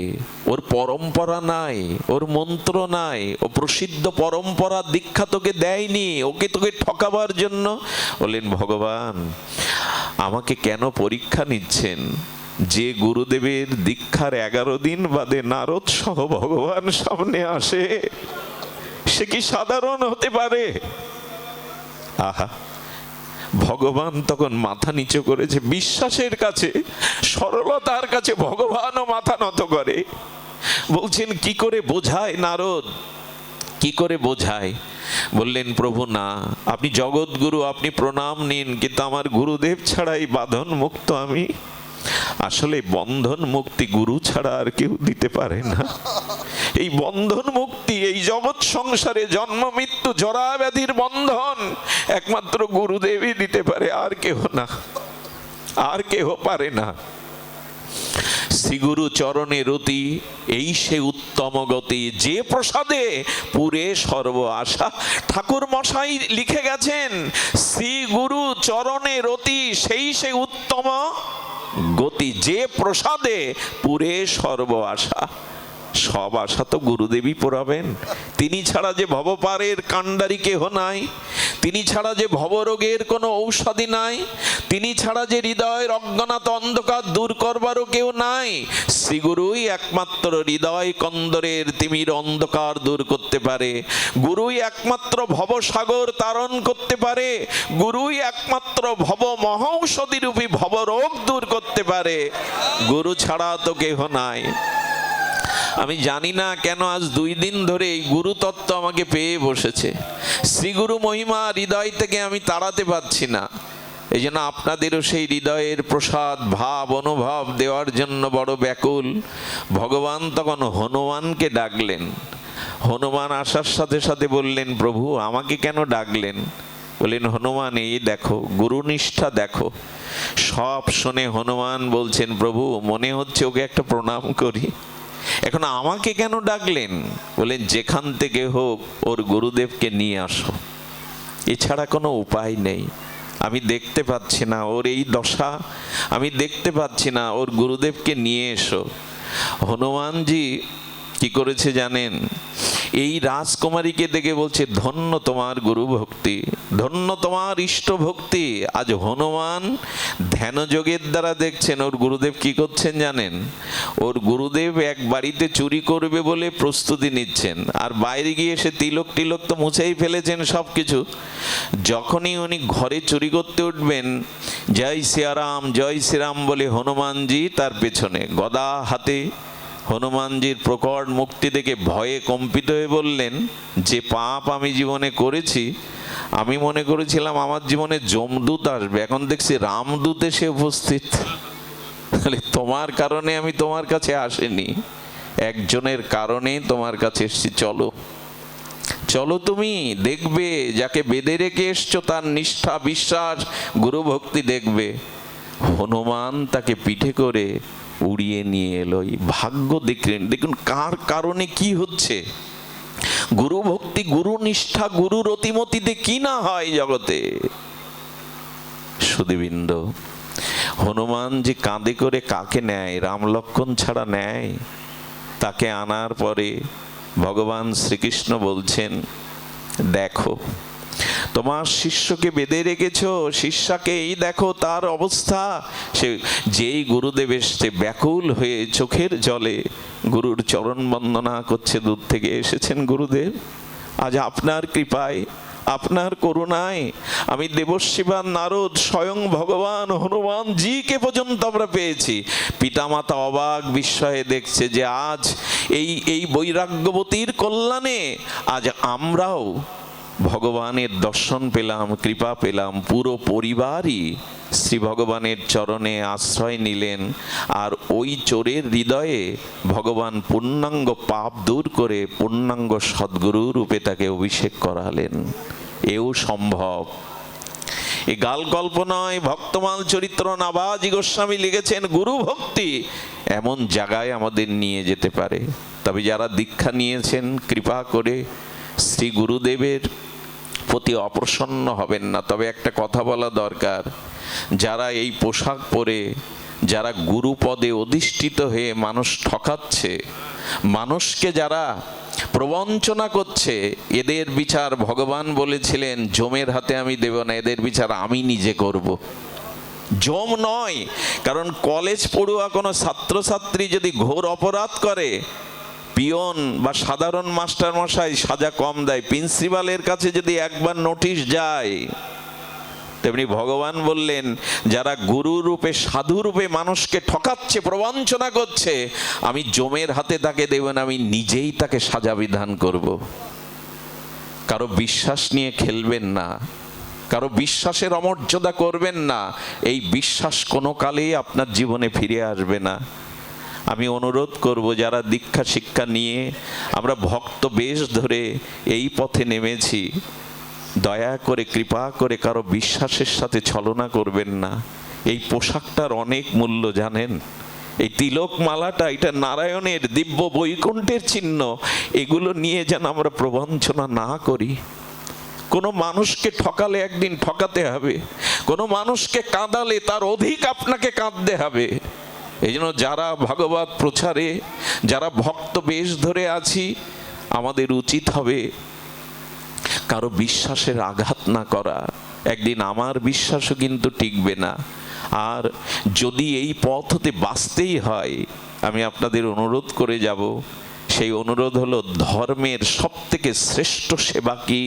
ওর পরম্পরা নাই, ওর মন্ত্র নাই, ও প্রসিদ্ধ পরম্পরা দীক্ষা তোকে দেয়নি, ওকে তোকে ঠকাবার জন্য। বললেন, ভগবান আমাকে কেন পরীক্ষা নিচ্ছেন? যে গুরুদেবের দীক্ষার 11 দিন বাদে নারদ সহ ভগবান সামনে আসে, সে কি সাধারণ হতে পারে? আহা, ভগবান তখন মাথা নিচু করেছে। বিশ্বাসের কাছে, সরলতার কাছে ভগবানও মাথা নত করে। বলছেন, কি করে বোঝায় নারদ, কি করে বোঝায়? বললেন, প্রভু না, আপনি জগৎগুরু, আপনি প্রণাম নিন, কিন্তু আমার গুরুদেব ছাড়া এই বাঁধন মুক্ত আমি। আসলে বন্ধন মুক্তি গুরু ছাড়া আর কেউ দিতে পারে না। এই বন্ধন মুক্তি, এই জগৎ সংসারে জন্ম মৃত্যু জরা ব্যাধির বন্ধন একমাত্র গুরুদেবই দিতে পারে, আর কেহ না, আর কেহ পারে না। শ্রীগুরু চরণে রতি, এই সে উত্তম গতি, যে প্রসাদে পুরে সর্ব আশা। ঠাকুর মশাই লিখে গেছেন, শ্রীগুরু চরণে রতি, সেই সে উত্তম গতি, যে প্রসাদে পুরে সর্ব আশা। সব আশা তো গুরুদেবী পুরাবেন। তিনি ছাড়া যে ভবপারের কাণ্ডারি কেহ নাই, তিনি ছাড়া যে ভবরোগের কোনো ঔষধি নাই, তিনি ছাড়া যে হৃদয়ের অজ্ঞানত অন্ধকার দূর করবারও কেউ নাই। শ্রীগুরুই একমাত্র হৃদয় কন্দরের তিমির অন্ধকার দূর করতে পারে। গুরুই একমাত্র ভবসাগর তারণ করতে পারে। গুরুই একমাত্র ভব মহৌষধি রূপী ভবরোগ দূর করতে পারে। গুরু ছাড়া তো কেহ নাই। আমি জানি না কেন আজ 2 দিন ধরে এই গুরু তত্ত্ব আমাকে পেয়ে বসেছে। শ্রীগুরু মহিমা হৃদয় থেকে আমি তাড়াতে পারছি না। এই জন্য আপনাদেরও সেই হৃদয়ের প্রসাদ ভাব অনুভব দেওয়ার জন্য বড় ব্যাকুল। ভগবান তখন হনুমানকে ডাকলেন। হনুমান আসার সাথে সাথে বললেন, প্রভু আমাকে কেন ডাকলেন? বললেন, হনুমান এই দেখো, গুরুনিষ্ঠা দেখো। সব শুনে হনুমান বলছেন, প্রভু মনে হচ্ছে ওকে একটা প্রণাম করি। এখন আমাকে কেন ডাকলেন? বলেন, যেখান থেকে হোক ওর গুরুদেবকে নিয়ে আসো, এছাড়া কোনো উপায় নেই। আমি দেখতে পাচ্ছি না ওর এই দশা, আমি দেখতে পাচ্ছি না, ওর গুরুদেবকে নিয়ে এসো। হনুমানজি কি করেছে জানেন? এই রাজকুমারীকে দেখে বলছে, ধন্য তোমার গুরু ভক্তি, ধন্য তোমার ইষ্ট ভক্তি। আজ হনুমান ধ্যানযোগের দ্বারা দেখছেন ওর গুরুদেব কি করছেন জানেন? ওর গুরুদেব এক বাড়িতে চুরি করবে বলে প্রস্তুতি নিচ্ছেন, আর বাইরে গিয়ে এসে তিলক টিলক তো মুছেই ফেলেছেন সব কিছু। যখনই উনি ঘরে চুরি করতে উঠবেন, জয় সিয়ারাম জয় শ্রীরাম বলে হনুমানজি তার পেছনে গদা হাতে। হনুমানজির প্রকট মুক্তি দেখে ভয়ে কম্পিত হয়ে বললেন, যে পাপ আমি জীবনে করেছি, আমি মনে করেছিলাম আমার জীবনে যমদূত আসবে, এখন দেখছি রামদূত এসে উপস্থিত। তোমার কারণে আমি তোমার কাছে আসিনি, একজনের কারণে তোমার কাছে এসেছি। চলো চলো, তুমি দেখবে যাকে বেঁধে রেখে এসছো তার নিষ্ঠা বিশ্বাস গুরু ভক্তি দেখবে। হনুমান তাকে পিঠে করে উড়িয়ে নিয়ে এলো। ভাগ্য দেখলেন, দেখুন কার কারণে কি হচ্ছে। গুরু ভক্তি গুরু নিষ্ঠা গুরু রতিমতিতে কি না হয় জগতে। সুধীবৃন্দ, হনুমান যে কাঁধে করে কাকে নেয়? রাম লক্ষ্মণ ছাড়া নেয়? তাকে আনার পরে ভগবান শ্রীকৃষ্ণ বলছেন, দেখো তোমার শিষ্যকে বেঁধে রেখেছো, শিষ্যাকে এই দেখো তার অবস্থা। সে যেই গুরুদেব এসছে ব্যাকুল হয়ে চোখের জলে গুরুর চরণ বন্দনা করছে, দূর থেকে এসেছেন গুরুদেব। আজ আপনার কৃপায় আপনার করুণায় আমি দেবশিবা নারদ স্বয়ং ভগবান হনুমান জিকে পর্যন্ত আমরা পেয়েছি। পিতামাতা অবাক বিস্ময়ে দেখছে যে আজ এই বৈরাগ্যবতীর কল্যাণে আজ আমরাও ভগবানের দর্শন পেলাম, কৃপা পেলাম। পুরো পরিবারই শ্রী ভগবানের চরণে আশ্রয় নিলেন, আর ওই চোরের হৃদয়ে ভগবান পূর্ণাঙ্গ পাপ দূর করে পূর্ণাঙ্গ সদ্গুরু রূপে তাকে অভিষেক করালেন। এও সম্ভব। এই গাল গল্প নয়, ভক্তমাল চরিত্র নাবাজি গোস্বামী লিখেছেন, গুরু ভক্তি এমন জায়গায় আমাদের নিয়ে যেতে পারে। তবে যারা দীক্ষা নিয়েছেন, কৃপা করে শ্রী গুরুদেবের প্রতি অপ্রসন্ন হবেন না। তবে একটা কথা বলা দরকার, যারা এই পোশাক পরে, যারা গুরু পদে অধিষ্ঠিত হয়ে মানুষ ঠকাচ্ছে, মানুষকে যারা প্রবঞ্চনা করছে, এদের বিচার ভগবান বলেছিলেন যমের হাতে আমি দেব না, এদের বিচার আমি নিজে করব। যম নয়, কারণ কলেজ পড়ুয়া কোনো ছাত্রছাত্রী যদি ঘোর অপরাধ করে, পিয়ন বা সাধারণ মাস্টার মশাই সাজা কম দেয়। প্রিন্সিপালের কাছে যদি একবার নোটিশ যায়, তেমনি ভগবান বললেন যারা গুরু রূপে সাধু রূপে মানুষকে ঠকাচ্ছে, প্রবঞ্চনা করছে, আমি যমের হাতে তাকে দেব না, আমি নিজেই তাকে সাজা বিধান করব। কারো বিশ্বাস নিয়ে খেলবেন না, কারো বিশ্বাসের অমর্যাদা করবেন না। এই বিশ্বাস কোনো কালেই আপনার জীবনে ফিরে আসবে না। আমি অনুরোধ করব, যারা দীক্ষা শিক্ষা নিয়ে আমরা ভক্ত বেশ ধরে এই পথে নেমেছি, দয়া করে কৃপা করে কারো বিশ্বাসের সাথে ছলনা করবেন না। এই পোশাকটার অনেক মূল্য জানেন। এই তিলক মালাটা, এটা নারায়ণের দিব্য বৈকুণ্ঠের চিহ্ন। এগুলো নিয়ে যেন আমরা প্রবঞ্চনা না করি। কোনো মানুষকে ঠকালে একদিন ঠকাতে হবে, কোনো মানুষকে কাঁদালে তার অধিক আপনাকে কাঁদতে হবে। এই জন্য যারা ভাগবত প্রচারে, যারা ভক্ত বেশ ধরে আছি, আমাদের উচিত হবে কারো বিশ্বাসের আঘাত না করা। একদিন আমার বিশ্বাসও কিন্তু টিকবে না। আর যদি এই পথ হতে বাঁচতেই হয়, আমি আপনাদের অনুরোধ করে যাব, সেই অনুরোধ হলো ধর্মের সবথেকে শ্রেষ্ঠ সেবা কি?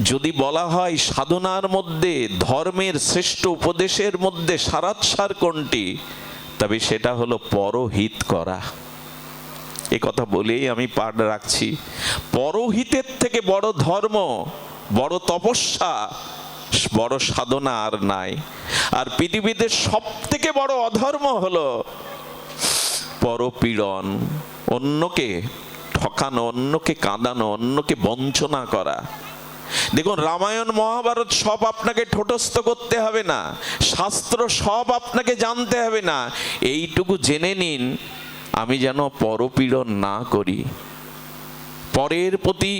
যদি বলা হয় সাধনার মধ্যে ধর্মের শ্রেষ্ঠ উপদেশের মধ্যে সারাৎসার কোনটি, তবে সেটা হলো পরহিত করা। এ কথা বলেই আমি পাঠ রাখছি। পরহিতের থেকে বড় ধর্ম, বড় তপস্যা, বড় সাধনা আর নাই। আর পৃথিবীতে সব থেকে বড় অধর্ম হলো পরপীড়ন, অন্যকে ঠকানো, অন্যকে কাঁদানো, অন্যকে বঞ্চনা করা। দেখুন, রামায়ণ মহাভারত সব আপনাকে ঠোঁটস্থ করতে হবে না, শাস্ত্র সব আপনাকে জানতে হবে না। এইটুকু জেনে নিন, আমি যেন পরপীড়ন না করি। পরের প্রতি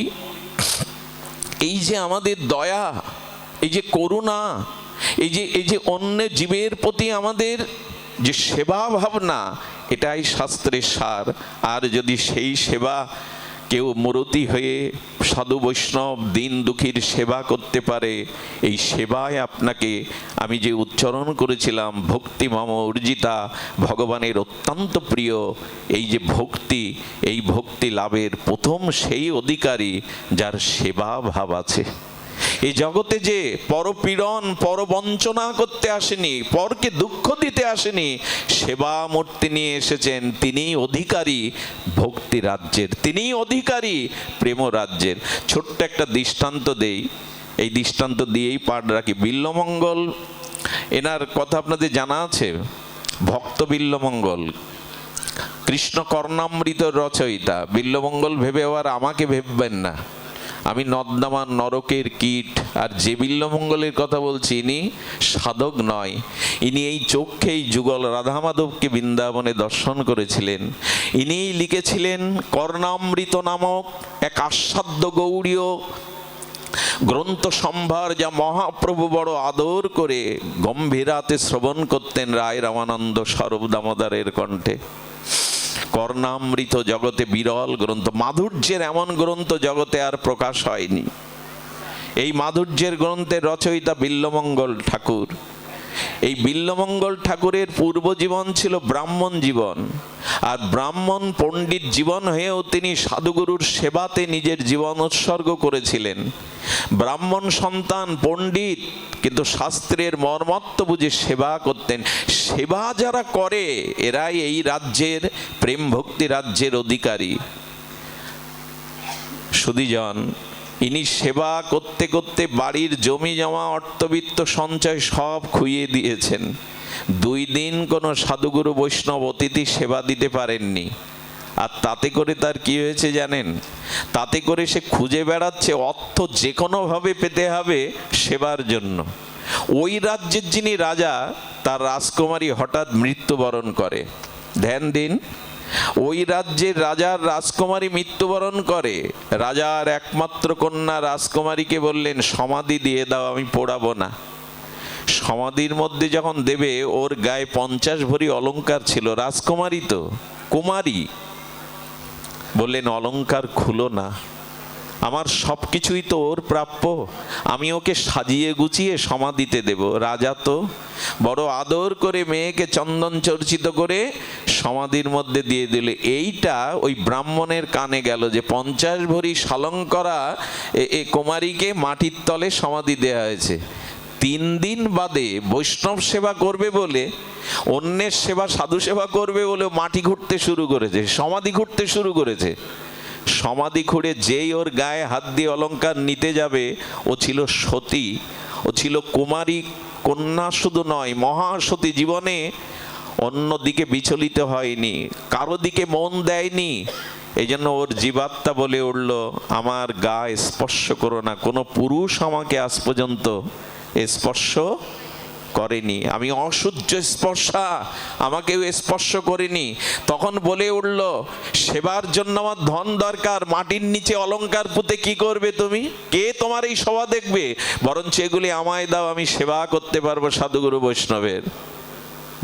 এই যে আমাদের দয়া, এই যে করুণা, এই যে অন্য জীবের প্রতি আমাদের যে সেবা ভাবনা, এটাই শাস্ত্রের সার। আর যদি সেই সেবা কেউ মূর্তি হয়ে সাধু বৈষ্ণব দিন দুঃখীর সেবা করতে পারে। এই সেবায় আপনাকে আমি যে উচ্চারণ করেছিলাম ভক্তি মম উর্জিতা, ভগবানের অত্যন্ত প্রিয় এই যে ভক্তি, এই ভক্তি লাভের প্রথম সেই অধিকারী যার সেবা ভাব আছে। এই জগতে যে পরপীড়ন পরবঞ্চনা করতে আসেনি, পরকে দুঃখ দিতে আসেনি, সেবা মূর্তি নিয়ে এসেছেন, তিনিই অধিকারী ভক্তি রাজ্যের, তিনিই অধিকারী প্রেম রাজ্যের। ছোট্ট একটা দৃষ্টান্ত দেই, এই দৃষ্টান্ত দিয়েই পাঠ রাখি। বিল্বমঙ্গল এনার কথা আপনাদের জানা আছে? ভক্ত বিল্বমঙ্গল কৃষ্ণ কর্ণামৃত রচয়িতা। বিল্বমঙ্গল ভেবে আবার আমাকে ভেববেন না, আমি নর্দমান নরকের কীট। আর যে বিল্বমঙ্গলের কথা বলছি ইনি সাধক নয়, ইনি এই চোখেই যুগল রাধা মাধবকে বৃন্দাবনে দর্শন করেছিলেন। ইনিই লিখেছিলেন কর্ণামৃত নামক এক আস্বাদ্য গৌড়ীয় গ্রন্থ সম্ভার, যা মহাপ্রভু বড় আদর করে গম্ভীরাতে শ্রবণ করতেন রায় রামানন্দ স্বরূপ দামোদরের কণ্ঠে। কর্ণামৃত জগতে বিরল গ্রন্থ, মাধুর্যের এমন গ্রন্থ জগতে আর প্রকাশ হয়নি। এই মাধুর্যের গ্রন্থের রচয়িতা বিল্বমঙ্গল ঠাকুর। এই বিল্বমঙ্গল ঠাকুরের পূর্ব জীবন ছিল ব্রাহ্মণ জীবন, আর ব্রাহ্মণ পণ্ডিত জীবন হয়েও তিনি সাধুগুরুর সেবাতে নিজের জীবন উৎসর্গ করেছিলেন। ব্রাহ্মণ সন্তান পণ্ডিত, কিন্তু শাস্ত্রের মর্মত্ব বুঝে সেবা করতেন। সেবা যারা করে এরাই এই রাজ্যের প্রেম ভক্তি রাজ্যের অধিকারী। সুধীজন, ইনি সেবা করতে করতে বাড়ির জমি জমা অর্থবিত্ত সঞ্চয় সব খুইয়ে দিয়েছেন। 2 দিন কোনো সাধুগুরু বৈষ্ণব অতিথি সেবা দিতে পারেননি। আর তাতে করে তার কি হয়েছে জানেন? তাতে করে সে খুঁজে বেড়াচ্ছে অর্থ যে কোনোভাবে পেতে হবে সেবার জন্য। ওই রাজ্যের যিনি রাজা, তার রাজকুমারী হঠাৎ মৃত্যুবরণ করে। ধ্যান দিন, ওই রাজ্যের রাজার রাজকুমারী মৃত্যুবরণ করে। রাজার একমাত্র কন্যা রাজকুমারীকে বললেন সমাধি দিয়ে দাও, আমি পোড়াবো না। সমাধির মধ্যে যখন দেবে, ওর গায়ে 50 ভরি অলংকার ছিল। রাজকুমারী তো কুমারী, বললেন অলংকার খুলো না, আমার সব কিছুই তো ওর প্রাপ্য, আমি ওকে সাজিয়ে গুছিয়ে সমাধিতে দেব। রাজা তো বড় আদর করে মেয়েকে চন্দন চর্চিত করে সমাধির মধ্যে দিয়ে দিলে। এইটা ওই ব্রাহ্মণের কানে গেল যে 50 ভরি সালঙ্করা এ কুমারীকে মাটির তলে সমাধি দেওয়া হয়েছে। 3 দিন বাদে বৈষ্ণব সেবা করবে বলে, অন্যের সেবা সাধু সেবা করবে বলে মাটি ঘুরতে শুরু করেছে, সমাধি ঘুরতে শুরু করেছে। সমাধি খুঁড়ে যেই ওর গায়ে হাত দিয়ে অলংকার নিতে যাবে, ও ছিল সতী, ও ছিল কুমারী কন্যা। শুধু নয়, মহাসতী। জীবনে অন্য দিকে বিচলিত হয়নি, কারো দিকে মন দেয়নি। এই জন্য ওর জীবাত্মা বলে উঠল, আমার গা স্পর্শ করো না, কোনো পুরুষ আমাকে আজ পর্যন্ত স্পর্শ করেনি, আমি অসহ্য স্পর্শা, আমাকেও স্পর্শ করেনি। তখন বলে উঠল, সেবার জন্য আমার ধন দরকার, মাটির নিচে অলংকার পুঁতে কি করবে তুমি? কে তোমার এই সভা দেখবে? বরঞ্চ এগুলি আমায় দাও, আমি সেবা করতে পারবো সাধুগুরু বৈষ্ণবের।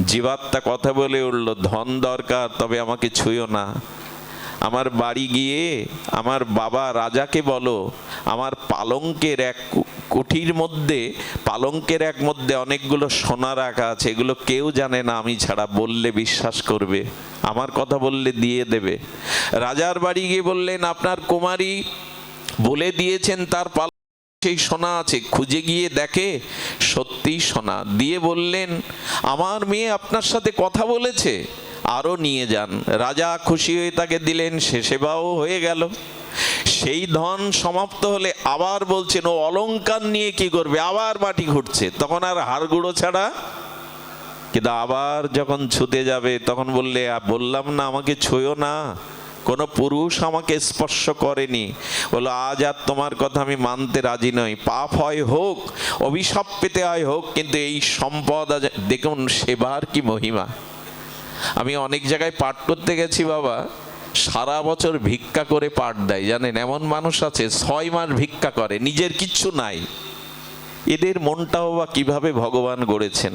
জীবাত্মা কথা বলে উঠল, ধন দরকার, তবে আমাকে ছুঁয়ো না। আমার বাড়ি গিয়ে আমার বাবা রাজাকে বলো, আমার পালঙ্কের এক কুঠির মধ্যে, পালঙ্কের এক মধ্যে অনেকগুলো সোনা রাখা আছে, এগুলো কেউ জানে না আমি ছাড়া, বললে বিশ্বাস করবে, আমার কথা বললে দিয়ে দেবে। রাজার বাড়ি গিয়ে বললেন, আপনার কুমারী বলে দিয়েছেন তার সেই সোনা আছে। খুঁজে গিয়ে দেখে সত্যিই সোনা। দিয়ে বললেন, আমার মেয়ে আপনার সাথে কথা বলেছে, আরো নিয়ে যান। রাজা খুশি হয়ে তাকে দিলেন, সে সেবাও হয়ে গেল। সেই ধন সমাপ্ত হলে আবার বলছেন, ও অলংকার নিয়ে কি করবে? আবার মাটি ঘুরছে। তখন আর হাড়গুঁড়ো ছাড়া, কিন্তু আবার যখন ছুতে যাবে তখন বললে, বললাম না আমাকে ছুঁয়ো না, কোনো পুরুষ আমাকে স্পর্শ করেনি। বলো, আজ আর তোমার কথা আমি মানতে রাজি নই, পাপ হয় হোক, অভিশাপ পেতে হয় হোক, কিন্তু এই সম্পদ আজ দেখুন সেবার কি মহিমা। আমি অনেক জায়গায় পাঠ করতে গেছি বাবা, সারা বছর ভিক্ষা করে পাঠ দেয়, জানেন? এমন মানুষ আছে 6 মাস ভিক্ষা করে, নিজের কিচ্ছু নাই। এদের মনটাও বা কিভাবে ভগবান গড়েছেন?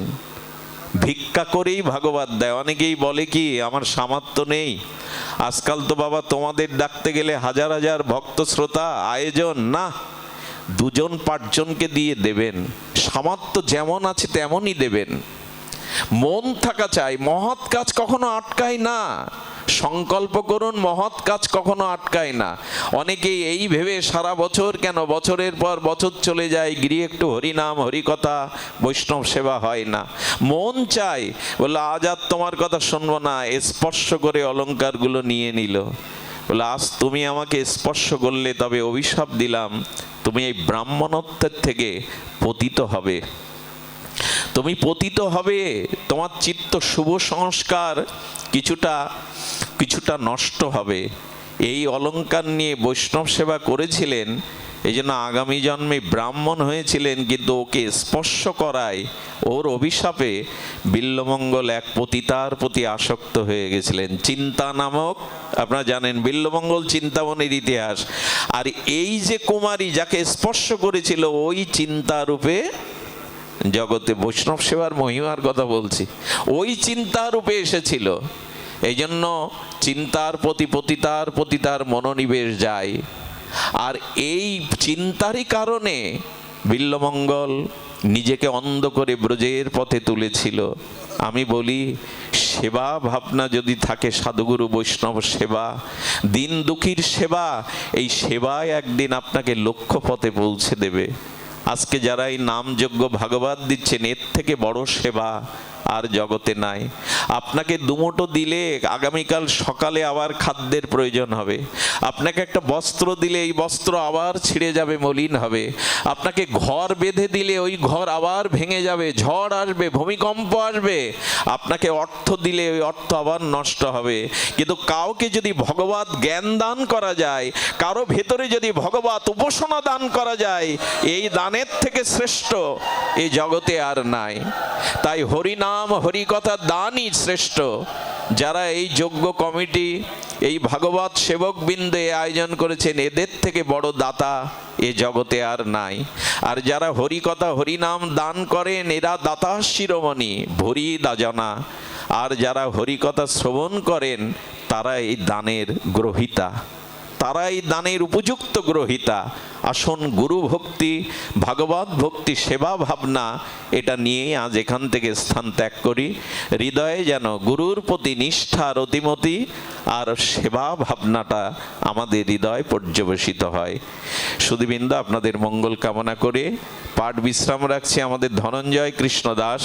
ভিক্ষা করেই ভাগবত দেয়। অনেকেই বলে কি আমার সামর্থ্য নেই। আজকাল তো বাবা তোমাদের ডাকতে গেলে হাজার হাজার ভক্ত শ্রোতা আয়োজন, না, 2-5 জনকে দিয়ে দেবেন, সামর্থ্য যেমন আছে তেমনই দেবেন। মন থাকা চাই, মহৎ কাজ কখনো আটকায় না। সংকল্প করুন, মহৎ কাজ কখনো আটকায় না। অনেকেই এই ভেবে সারা বছর, কেন বছরের পর বছর চলে যায়, গিয়ে একটু হরিনাম হরিকথা বৈষ্ণব সেবা হয় না। মন চাই, বলে আজ আর তোমার কথা শুনবো না, স্পর্শ করে অলংকারগুলো নিয়ে নিল। বলে আজ তুমি আমাকে স্পর্শ করলে, তবে অভিশাপ দিলাম, তুমি এই ব্রাহ্মণত্বের থেকে পতিত হবে, তুমি পতিত হবে, তোমার চিত্ত শুভ সংস্কার কিছুটা নষ্ট হবে। এই অলংকার নিয়ে বৈষ্ণব সেবা করেছিলেন, এই জন্য আগামী জন্মে ব্রাহ্মণ হয়েছিলেন, কিন্তু ওকে স্পর্শ করায় ওর অভিশাপে বিল্বমঙ্গল এক পতিতার প্রতি আসক্ত হয়ে গেছিলেন। চিন্তা নামক, আপনারা জানেন বিল্বমঙ্গল চিন্তামণির ইতিহাস। আর এই যে কুমারী যাকে স্পর্শ করেছিল, ওই চিন্তারূপে জগতে বৈষ্ণব সেবার মহিমার কথা বলছি, ওই চিন্তারূপে এসেছিল। এই জন্য চিন্তার প্রতি পতিতার মনোনিবেশ যায়। আর এই চিন্তারই কারণে বিল্বমঙ্গল নিজেকে অন্ধ করে ব্রজের পথে তুলেছিল। আমি বলি, সেবা ভাবনা যদি থাকে, সাধুগুরু বৈষ্ণব সেবা, দিন দুঃখীর সেবা, এই সেবায় একদিন আপনাকে লক্ষ্য পথে পৌঁছে দেবে। আজকে যারা এই নামযজ্ঞ ভাগবত দিচ্ছেন, এর থেকে বড় সেবা আর জগতে নাই। আপনাকে দুমুঠো দিলে আগামীকাল সকালে আবার খাদ্যের প্রয়োজন হবে। আপনাকে একটা বস্ত্র দিলে এই বস্ত্র আবার ছিঁড়ে যাবে, মলিন হবে। আপনাকে ঘর বেঁধে দিলে ওই ঘর আবার ভেঙে যাবে, ঝড় আসবে, ভূমিকম্প আসবে। আপনাকে অর্থ দিলে ওই অর্থ আবার নষ্ট হবে। কিন্তু কাউকে যদি ভগবত জ্ঞান দান করা যায়, কারো ভেতরে যদি ভগবত উপাসনা দান করা যায়, এই দানের থেকে শ্রেষ্ঠ এই জগতে আর নাই। তাই হরিনাম হরিকথা দানই শ্রেষ্ঠ। যারা এই যজ্ঞ কমিটি, এই ভাগবত সেবক বৃন্দে আয়োজন করেছেন, এদের থেকে বড় দাতা এ জগতে আর নাই। আর যারা হরিকথা হরিনাম দান করেন, এরা দাতা শিরোমণি, ভরি দাজনা। আর যারা হরিকথা শ্রবণ করেন, তারা এই দানের গ্রহীতা, তারা এই দানের উপযুক্ত গ্রহীতা। আসুন গুরু ভক্তি, ভাগবত ভক্তি, সেবা ভাবনা, এটা নিয়ে আজ এখান থেকে স্থান ত্যাগ করি। হৃদয়ে যেন গুরুর প্রতি নিষ্ঠার অতিমতি আর সেবা ভাবনাটা আমাদের হৃদয় পর্যবসিত হয়। সুধীবৃন্দ, আপনাদের মঙ্গল কামনা করে পাঠ বিশ্রাম রাখছি। আমাদের ধনঞ্জয় কৃষ্ণ দাস